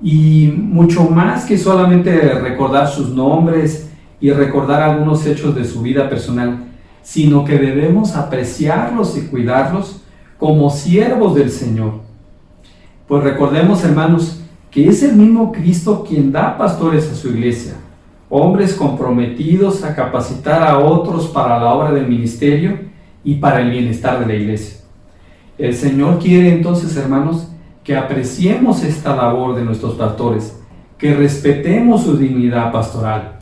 y mucho más que solamente recordar sus nombres y recordar algunos hechos de su vida personal, sino que debemos apreciarlos y cuidarlos como siervos del Señor. Pues recordemos, hermanos, que es el mismo Cristo quien da pastores a su iglesia, hombres comprometidos a capacitar a otros para la obra del ministerio y para el bienestar de la iglesia. El Señor quiere entonces, hermanos, que apreciemos esta labor de nuestros pastores, que respetemos su dignidad pastoral.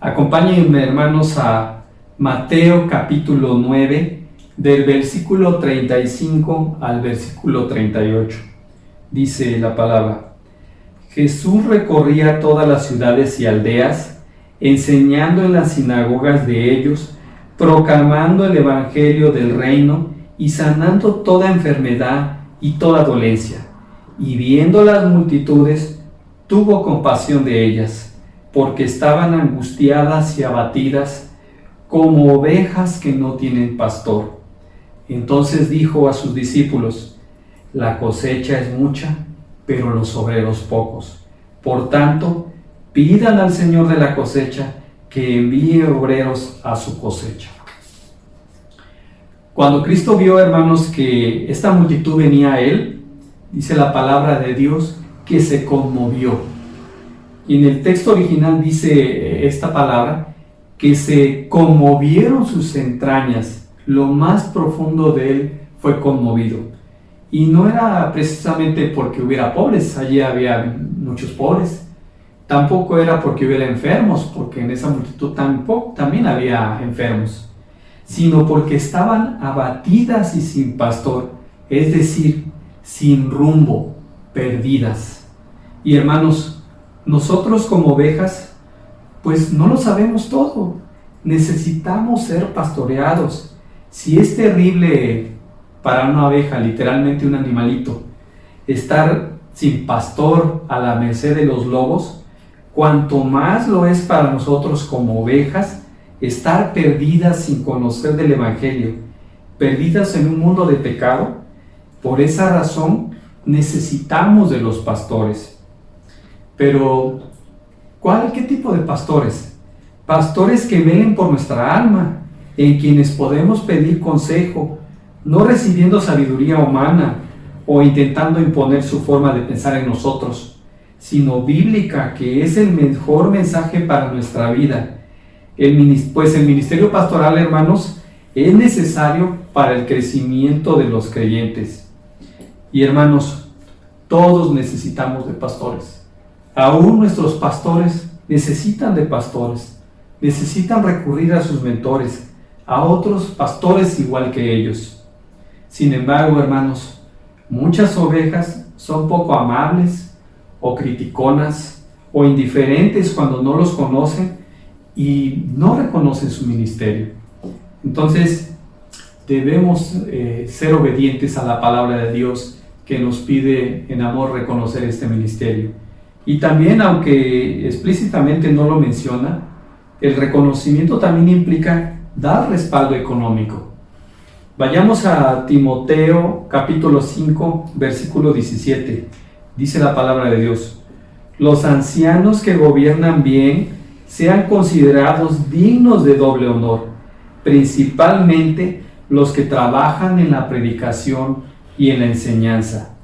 Acompáñenme, hermanos, a Mateo capítulo 9, del versículo 35 al versículo 38. Dice la palabra: Jesús recorría todas las ciudades y aldeas, enseñando en las sinagogas de ellos, proclamando el evangelio del reino y sanando toda enfermedad y toda dolencia. Y viendo las multitudes, tuvo compasión de ellas, porque estaban angustiadas y abatidas, como ovejas que no tienen pastor. Entonces dijo a sus discípulos: La cosecha es mucha, pero los obreros pocos. Por tanto, pidan al Señor de la cosecha que envíe obreros a su cosecha. Cuando Cristo vio, hermanos, que esta multitud venía a Él, dice la palabra de Dios que se conmovió. Y en el texto original dice esta palabra, que se conmovieron sus entrañas, lo más profundo de Él fue conmovido. Y no era precisamente porque hubiera pobres, allí había muchos pobres. Tampoco era porque hubiera enfermos, porque en esa multitud también había enfermos, sino porque estaban abatidas y sin pastor, es decir, sin rumbo, perdidas. Y hermanos, nosotros como ovejas, pues no lo sabemos todo, necesitamos ser pastoreados. Si es terrible para una oveja, literalmente un animalito, estar sin pastor a la merced de los lobos, cuanto más lo es para nosotros como ovejas, estar perdidas sin conocer del Evangelio, perdidas en un mundo de pecado. Por esa razón necesitamos de los pastores. Pero, ¿qué tipo de pastores? Pastores que velen por nuestra alma, en quienes podemos pedir consejo, no recibiendo sabiduría humana o intentando imponer su forma de pensar en nosotros, sino bíblica, que es el mejor mensaje para nuestra vida. Pues el ministerio pastoral, hermanos, es necesario para el crecimiento de los creyentes. Y hermanos, todos necesitamos de pastores. Aún nuestros pastores necesitan de pastores, necesitan recurrir a sus mentores, a otros pastores igual que ellos. Sin embargo, hermanos, muchas ovejas son poco amables o criticonas o indiferentes cuando no los conocen y no reconocen su ministerio. Entonces, debemos ser obedientes a la palabra de Dios, que nos pide en amor reconocer este ministerio. Y también, aunque explícitamente no lo menciona, el reconocimiento también implica dar respaldo económico. Vayamos a Timoteo capítulo 5, versículo 17. Dice la palabra de Dios: Los ancianos que gobiernan bien sean considerados dignos de doble honor, principalmente los que trabajan en la predicación y en la enseñanza.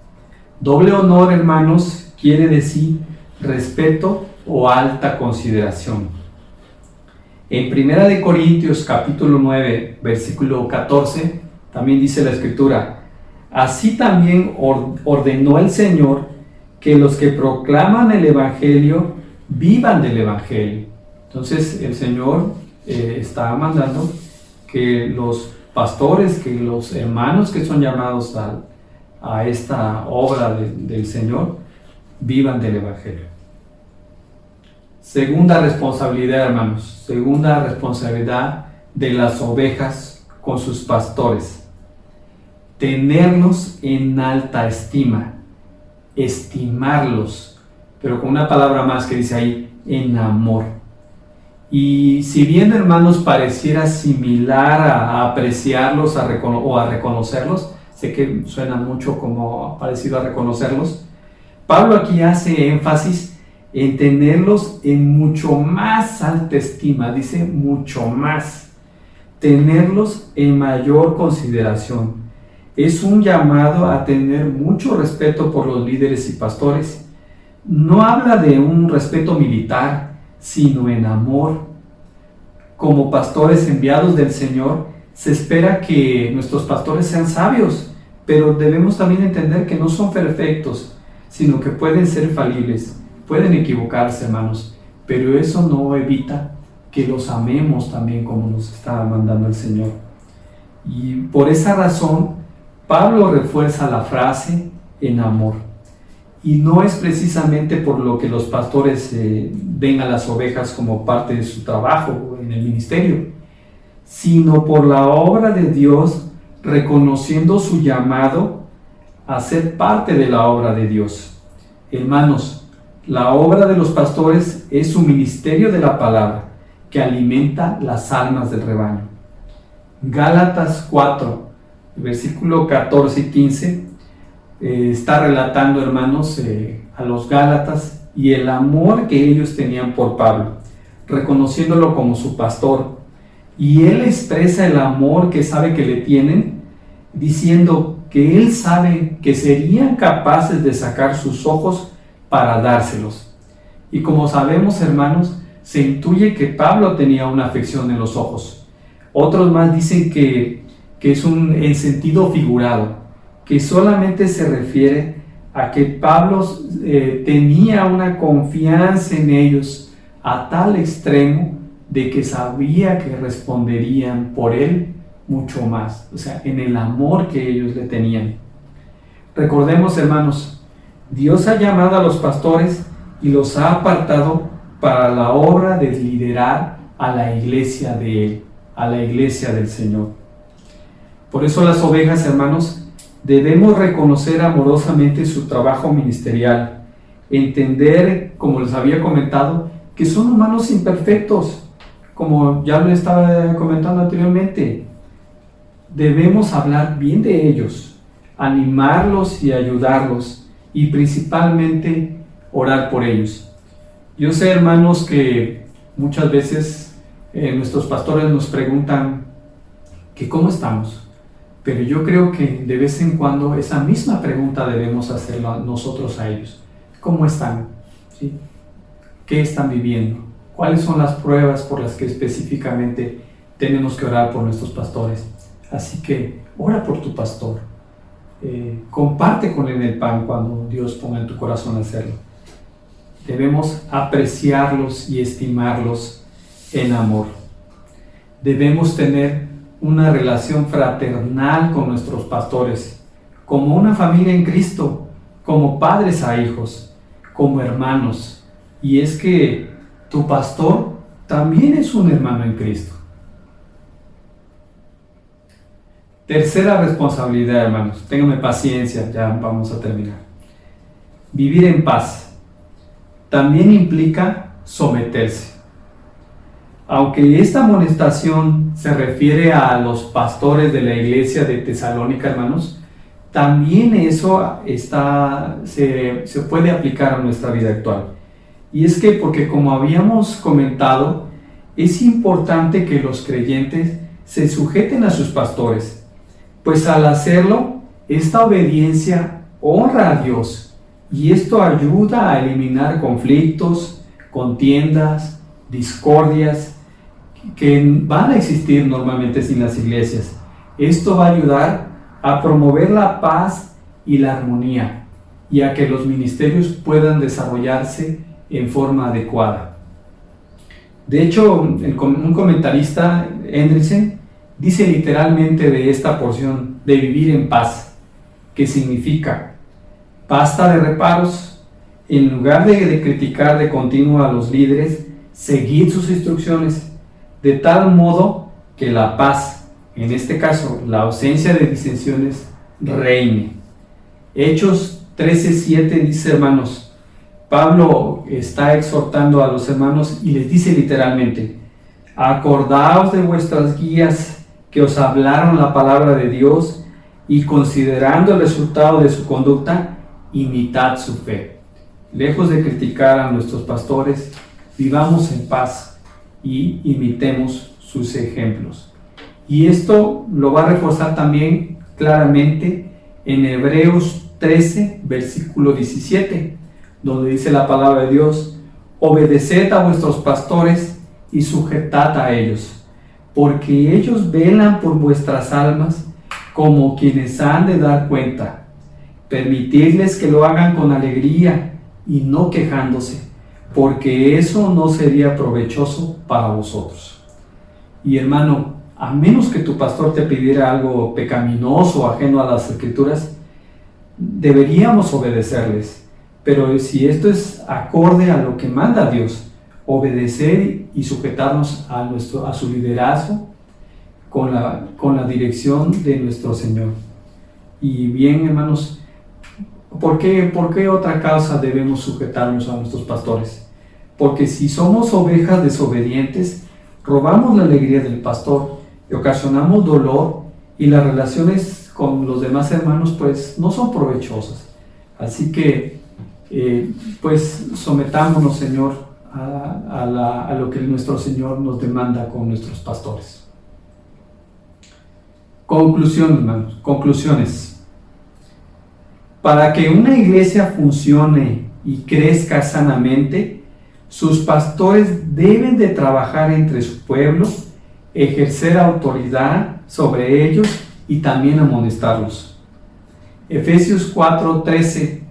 Doble honor, hermanos, quiere decir respeto o alta consideración. En 1 Corintios capítulo 9, versículo 14, también dice la Escritura: Así también ordenó el Señor que los que proclaman el Evangelio vivan del Evangelio. Entonces el Señor está mandando que los pastores, que los hermanos que son llamados a esta obra del Señor, vivan del Evangelio. Segunda responsabilidad, hermanos, segunda responsabilidad de las ovejas con sus pastores: tenernos en alta estima. estimarlos, pero con una palabra más que dice ahí, en amor. Y si bien, hermanos, pareciera similar a apreciarlos o a reconocerlos, sé que suena mucho como parecido a reconocerlos, Pablo aquí hace énfasis en tenerlos en mucho más alta estima, dice mucho más, tenerlos en mayor consideración. Es un llamado a tener mucho respeto por los líderes y pastores. No habla de un respeto militar, sino en amor. Como pastores enviados del Señor, se espera que nuestros pastores sean sabios, pero debemos también entender que no son perfectos, sino que pueden ser falibles, pueden equivocarse, hermanos, pero eso no evita que los amemos también como nos está mandando el Señor. Y por esa razón, Pablo refuerza la frase en amor. Y no es precisamente por lo que los pastores ven a las ovejas como parte de su trabajo en el ministerio, sino por la obra de Dios, reconociendo su llamado a ser parte de la obra de Dios. Hermanos, la obra de los pastores es su ministerio de la palabra, que alimenta las almas del rebaño. Gálatas 4, versículo 14 y 15, está relatando, hermanos, a los Gálatas y el amor que ellos tenían por Pablo, reconociéndolo como su pastor. Y él expresa el amor que sabe que le tienen, diciendo que él sabe que serían capaces de sacar sus ojos para dárselos. Y como sabemos, hermanos, se intuye que Pablo tenía una afección en los ojos. Otros más dicen que es en sentido figurado, que solamente se refiere a que Pablo tenía una confianza en ellos a tal extremo de que sabía que responderían por él mucho más, o sea, en el amor que ellos le tenían. Recordemos, hermanos, Dios ha llamado a los pastores y los ha apartado para la obra de liderar a la iglesia de Él, a la iglesia del Señor. Por eso las ovejas, hermanos, debemos reconocer amorosamente su trabajo ministerial, entender, como les había comentado, que son humanos imperfectos, como ya lo estaba comentando anteriormente. Debemos hablar bien de ellos, animarlos y ayudarlos, y principalmente orar por ellos. Yo sé, hermanos, que muchas veces nuestros pastores nos preguntan que cómo estamos, pero yo creo que de vez en cuando esa misma pregunta debemos hacerla nosotros a ellos. ¿Cómo están? ¿Sí? ¿Qué están viviendo? ¿Cuáles son las pruebas por las que específicamente tenemos que orar por nuestros pastores? Así que ora por tu pastor. Comparte con él el pan cuando Dios ponga en tu corazón hacerlo. Debemos apreciarlos y estimarlos en amor. Debemos tener una relación fraternal con nuestros pastores, como una familia en Cristo, como padres a hijos, como hermanos. Y es que tu pastor también es un hermano en Cristo. Tercera responsabilidad, hermanos. Ténganme paciencia, ya vamos a terminar. Vivir en paz también implica someterse. Aunque esta amonestación se refiere a los pastores de la iglesia de Tesalónica, hermanos, también eso se puede aplicar a nuestra vida actual. Y es que, porque como habíamos comentado, es importante que los creyentes se sujeten a sus pastores, pues al hacerlo, esta obediencia honra a Dios, y esto ayuda a eliminar conflictos, contiendas, discordias, que van a existir normalmente sin las iglesias. Esto va a ayudar a promover la paz y la armonía, y a que los ministerios puedan desarrollarse en forma adecuada. De hecho, un comentarista, Hendriksen, dice literalmente de esta porción de vivir en paz, que significa basta de reparos, en lugar de criticar de continuo a los líderes, seguid sus instrucciones, de tal modo que la paz, en este caso la ausencia de disensiones, reine. Hechos 13:7 dice, hermanos, Pablo está exhortando a los hermanos y les dice literalmente: acordaos de vuestras guías que os hablaron la palabra de Dios, y considerando el resultado de su conducta, imitad su fe. Lejos de criticar a nuestros pastores, vivamos en paz y imitemos sus ejemplos. Y esto lo va a reforzar también claramente en Hebreos 13, versículo 17, donde dice la palabra de Dios: obedeced a vuestros pastores y sujetad a ellos, porque ellos velan por vuestras almas como quienes han de dar cuenta. Permitidles que lo hagan con alegría y no quejándose, porque eso no sería provechoso para vosotros. Y hermano, a menos que tu pastor te pidiera algo pecaminoso o ajeno a las Escrituras, deberíamos obedecerles. Pero si esto es acorde a lo que manda Dios, obedecer y sujetarnos a su liderazgo con la dirección de nuestro Señor. Y bien, hermanos, ¿por qué otra causa debemos sujetarnos a nuestros pastores? Porque si somos ovejas desobedientes, robamos la alegría del pastor y ocasionamos dolor, y las relaciones con los demás hermanos pues no son provechosas. Así que pues sometámonos, Señor, a lo que nuestro Señor nos demanda con nuestros pastores. Conclusiones. Para que una iglesia funcione y crezca sanamente, sus pastores deben de trabajar entre su pueblo, ejercer autoridad sobre ellos y también amonestarlos. Efesios 4:13,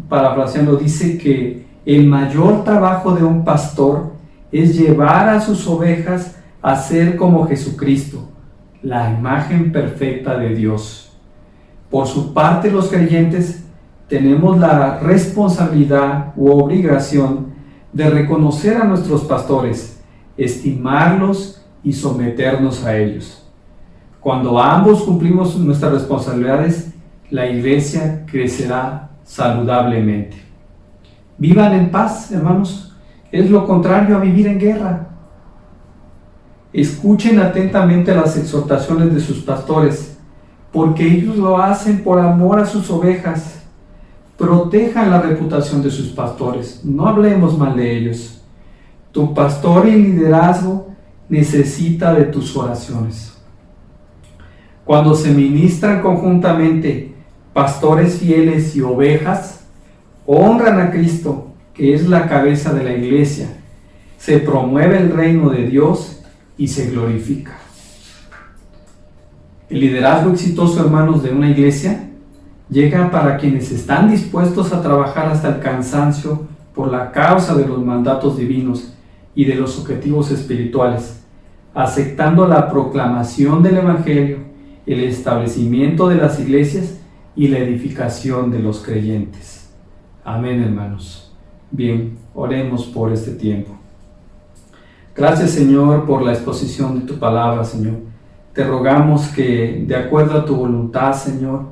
parafraseando, dice que el mayor trabajo de un pastor es llevar a sus ovejas a ser como Jesucristo, la imagen perfecta de Dios. Por su parte, los creyentes tenemos la responsabilidad u obligación de reconocer a nuestros pastores, estimarlos y someternos a ellos. Cuando ambos cumplimos nuestras responsabilidades, la iglesia crecerá saludablemente. Vivan en paz, hermanos. Es lo contrario a vivir en guerra. Escuchen atentamente las exhortaciones de sus pastores, porque ellos lo hacen por amor a sus ovejas. Protejan la reputación de sus pastores, no hablemos mal de ellos. Tu pastor y liderazgo necesita de tus oraciones. Cuando se ministran conjuntamente pastores fieles y ovejas, honran a Cristo, que es la cabeza de la iglesia, se promueve el reino de Dios y se glorifica. El liderazgo exitoso, hermanos, de una iglesia llega para quienes están dispuestos a trabajar hasta el cansancio por la causa de los mandatos divinos y de los objetivos espirituales, aceptando la proclamación del Evangelio, el establecimiento de las iglesias y la edificación de los creyentes. Amén, hermanos. Bien, oremos por este tiempo. Gracias, Señor, por la exposición de tu palabra, Señor. Te rogamos que, de acuerdo a tu voluntad, Señor,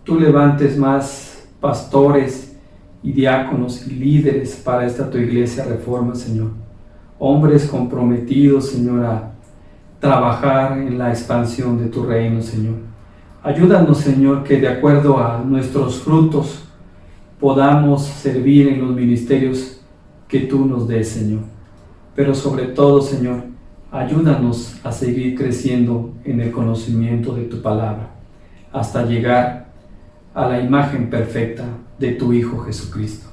tú levantes más pastores y diáconos y líderes para esta tu iglesia Reforma, Señor. Hombres comprometidos, Señor, a trabajar en la expansión de tu reino, Señor. Ayúdanos, Señor, que de acuerdo a nuestros frutos podamos servir en los ministerios que tú nos des, Señor. Pero sobre todo, Señor, ayúdanos a seguir creciendo en el conocimiento de tu palabra, hasta llegar a la imagen perfecta de tu Hijo Jesucristo.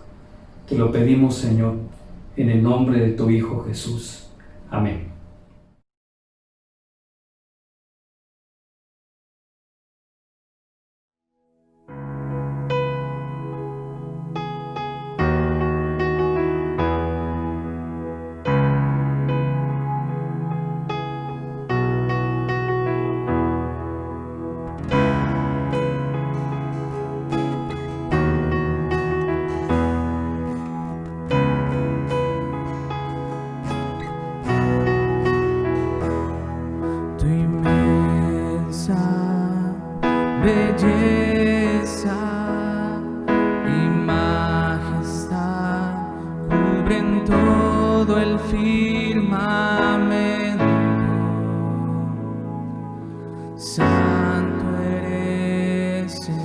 Te lo pedimos, Señor, en el nombre de tu Hijo Jesús. Amén. Belleza el firmamento. Santo eres, Señor.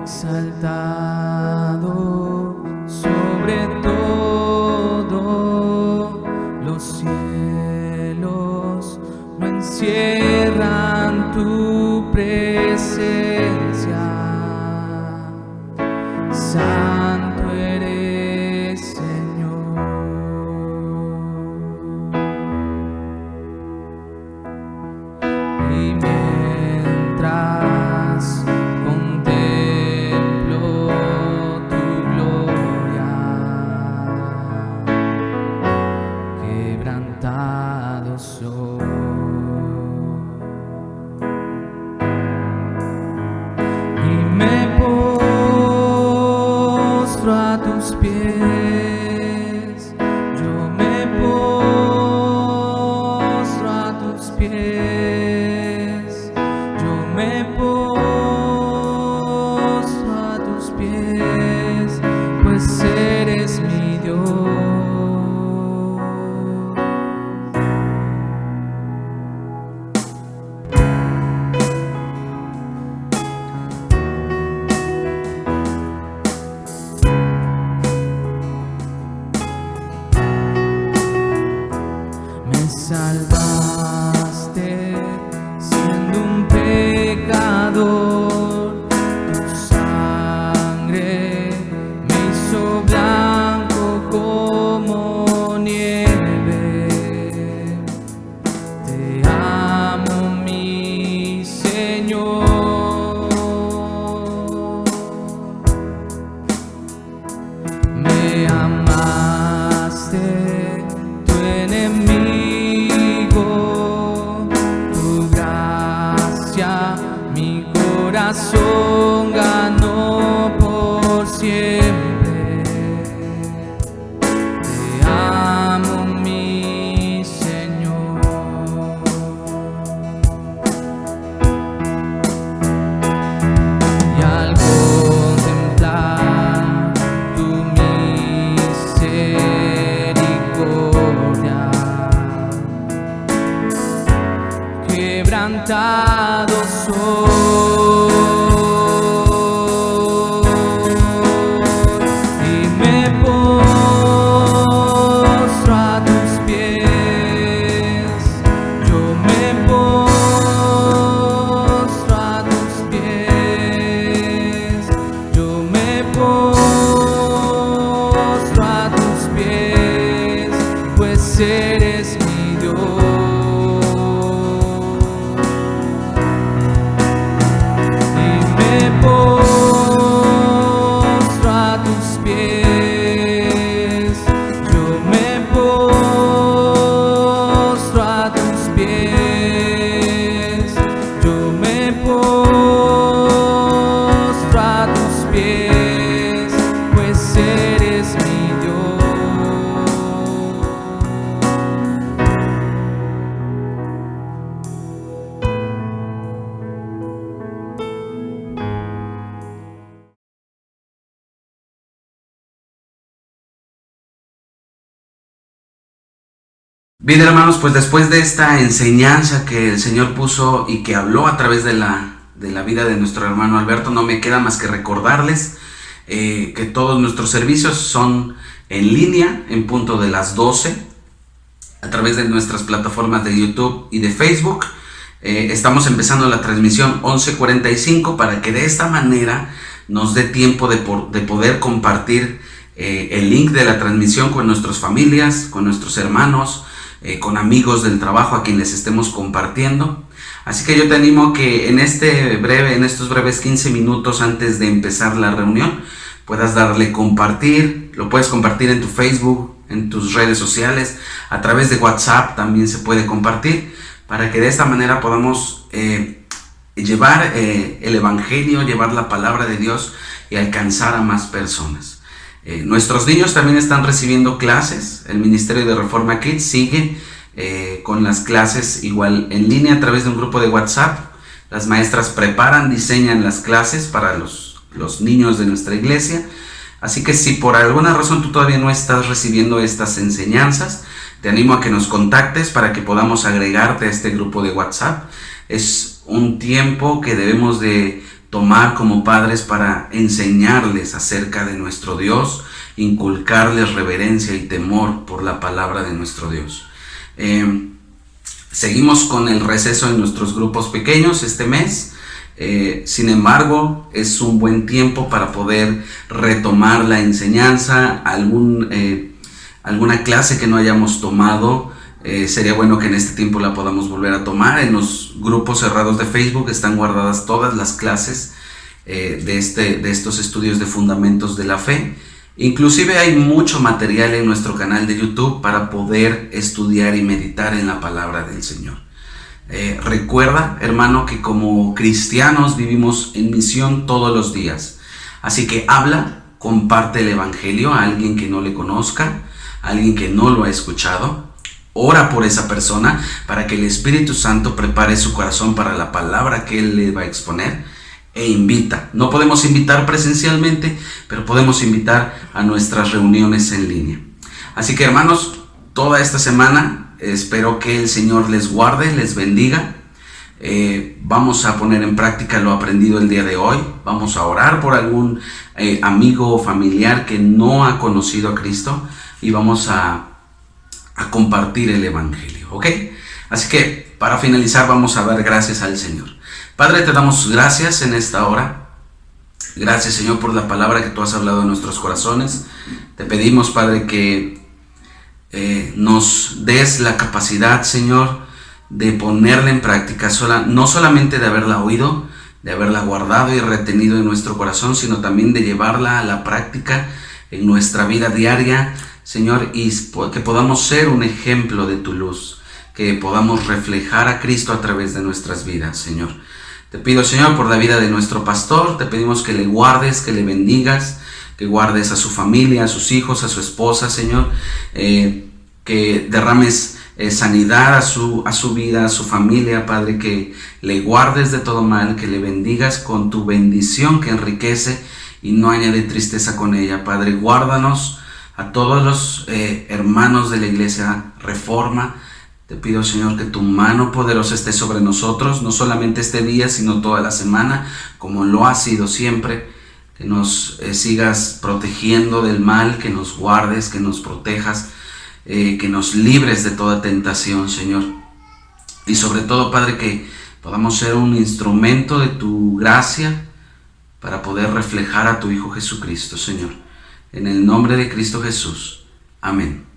Exaltado sobre todo, los cielos no encierran tu presencia. Santo eres, Señor. Y mientras contemplo tu gloria, quebrantado soy. Y me postro a tus pies, yo me postro a tus pies, yo me postro a tus pies, pues eres mi Dios. Me salvaste siendo un pecador, tu sangre me hizo blanco como nieve. Te amo, mi Señor. Me amaste, tu enemigo, tu gracia mi corazón ganó por siempre. Te amo, mi Señor. Y al contemplar tu misericordia, quebrantado soy. Y me postro a tus pies, yo me postro a tus pies, yo me postro a tus pies, pues eres mi Dios. Y me postro a tus pies, yo me postro a tus pies, yo me postro a tus pies, pues eres mi Dios. Bien, hermanos, pues después de esta enseñanza que el Señor puso y que habló a través de la vida de nuestro hermano Alberto, no me queda más que recordarles que todos nuestros servicios son en línea en punto de las 12 a través de nuestras plataformas de YouTube y de Facebook. Estamos empezando la transmisión 11:45 para que de esta manera nos dé tiempo de poder compartir el link de la transmisión con nuestras familias, con nuestros hermanos, con amigos del trabajo a quienes estemos compartiendo. Así que yo te animo que en estos breves 15 minutos antes de empezar la reunión puedas darle compartir. Lo puedes compartir en tu Facebook, en tus redes sociales, a través de WhatsApp también se puede compartir, para que de esta manera podamos llevar el Evangelio, llevar la palabra de Dios y alcanzar a más personas. Nuestros niños también están recibiendo clases. El Ministerio de Reforma Kids sigue con las clases igual en línea a través de un grupo de WhatsApp. Las maestras preparan, diseñan las clases para los los niños de nuestra iglesia. Así que si por alguna razón tú todavía no estás recibiendo estas enseñanzas, te animo a que nos contactes para que podamos agregarte a este grupo de WhatsApp. Es un tiempo que debemos de tomar como padres para enseñarles acerca de nuestro Dios, inculcarles reverencia y temor por la palabra de nuestro Dios. Seguimos con el receso en nuestros grupos pequeños este mes. Sin embargo, es un buen tiempo para poder retomar la enseñanza, alguna clase que no hayamos tomado. Sería bueno que en este tiempo la podamos volver a tomar. En los grupos cerrados de Facebook están guardadas todas las clases de estos estudios de fundamentos de la fe. Inclusive hay mucho material en nuestro canal de YouTube para poder estudiar y meditar en la palabra del Señor. Recuerda, hermano, que como cristianos vivimos en misión todos los días. Así que habla, comparte el evangelio a alguien que no le conozca, a alguien que no lo ha escuchado. Ora por esa persona para que el Espíritu Santo prepare su corazón para la palabra que Él le va a exponer. E invita. No podemos invitar presencialmente, pero podemos invitar a nuestras reuniones en línea. Así que, hermanos, toda esta semana espero que el Señor les guarde, les bendiga. Vamos a poner en práctica lo aprendido el día de hoy. Vamos a orar por algún amigo o familiar que no ha conocido a Cristo y vamos a compartir el evangelio, ¿ok? Así que para finalizar vamos a dar gracias al Señor. Padre, te damos gracias en esta hora. Gracias, Señor, por la palabra que tú has hablado en nuestros corazones. Te pedimos, Padre, que nos des la capacidad, Señor, de ponerla en práctica, no solamente de haberla oído, de haberla guardado y retenido en nuestro corazón, sino también de llevarla a la práctica en nuestra vida diaria, Señor, y que podamos ser un ejemplo de tu luz, que podamos reflejar a Cristo a través de nuestras vidas, Señor. Te pido, Señor, por la vida de nuestro pastor, te pedimos que le guardes, que le bendigas, que guardes a su familia, a sus hijos, a su esposa, Señor, que derrames sanidad a su vida, a su familia, Padre, que le guardes de todo mal, que le bendigas con tu bendición que enriquece y no añade tristeza con ella. Padre, guárdanos a todos los hermanos de la Iglesia Reforma. Te pido, Señor, que tu mano poderosa esté sobre nosotros, no solamente este día, sino toda la semana, como lo ha sido siempre. Que nos sigas protegiendo del mal, que nos guardes, que nos protejas, que nos libres de toda tentación, Señor. Y sobre todo, Padre, que podamos ser un instrumento de tu gracia para poder reflejar a tu Hijo Jesucristo, Señor. En el nombre de Cristo Jesús. Amén.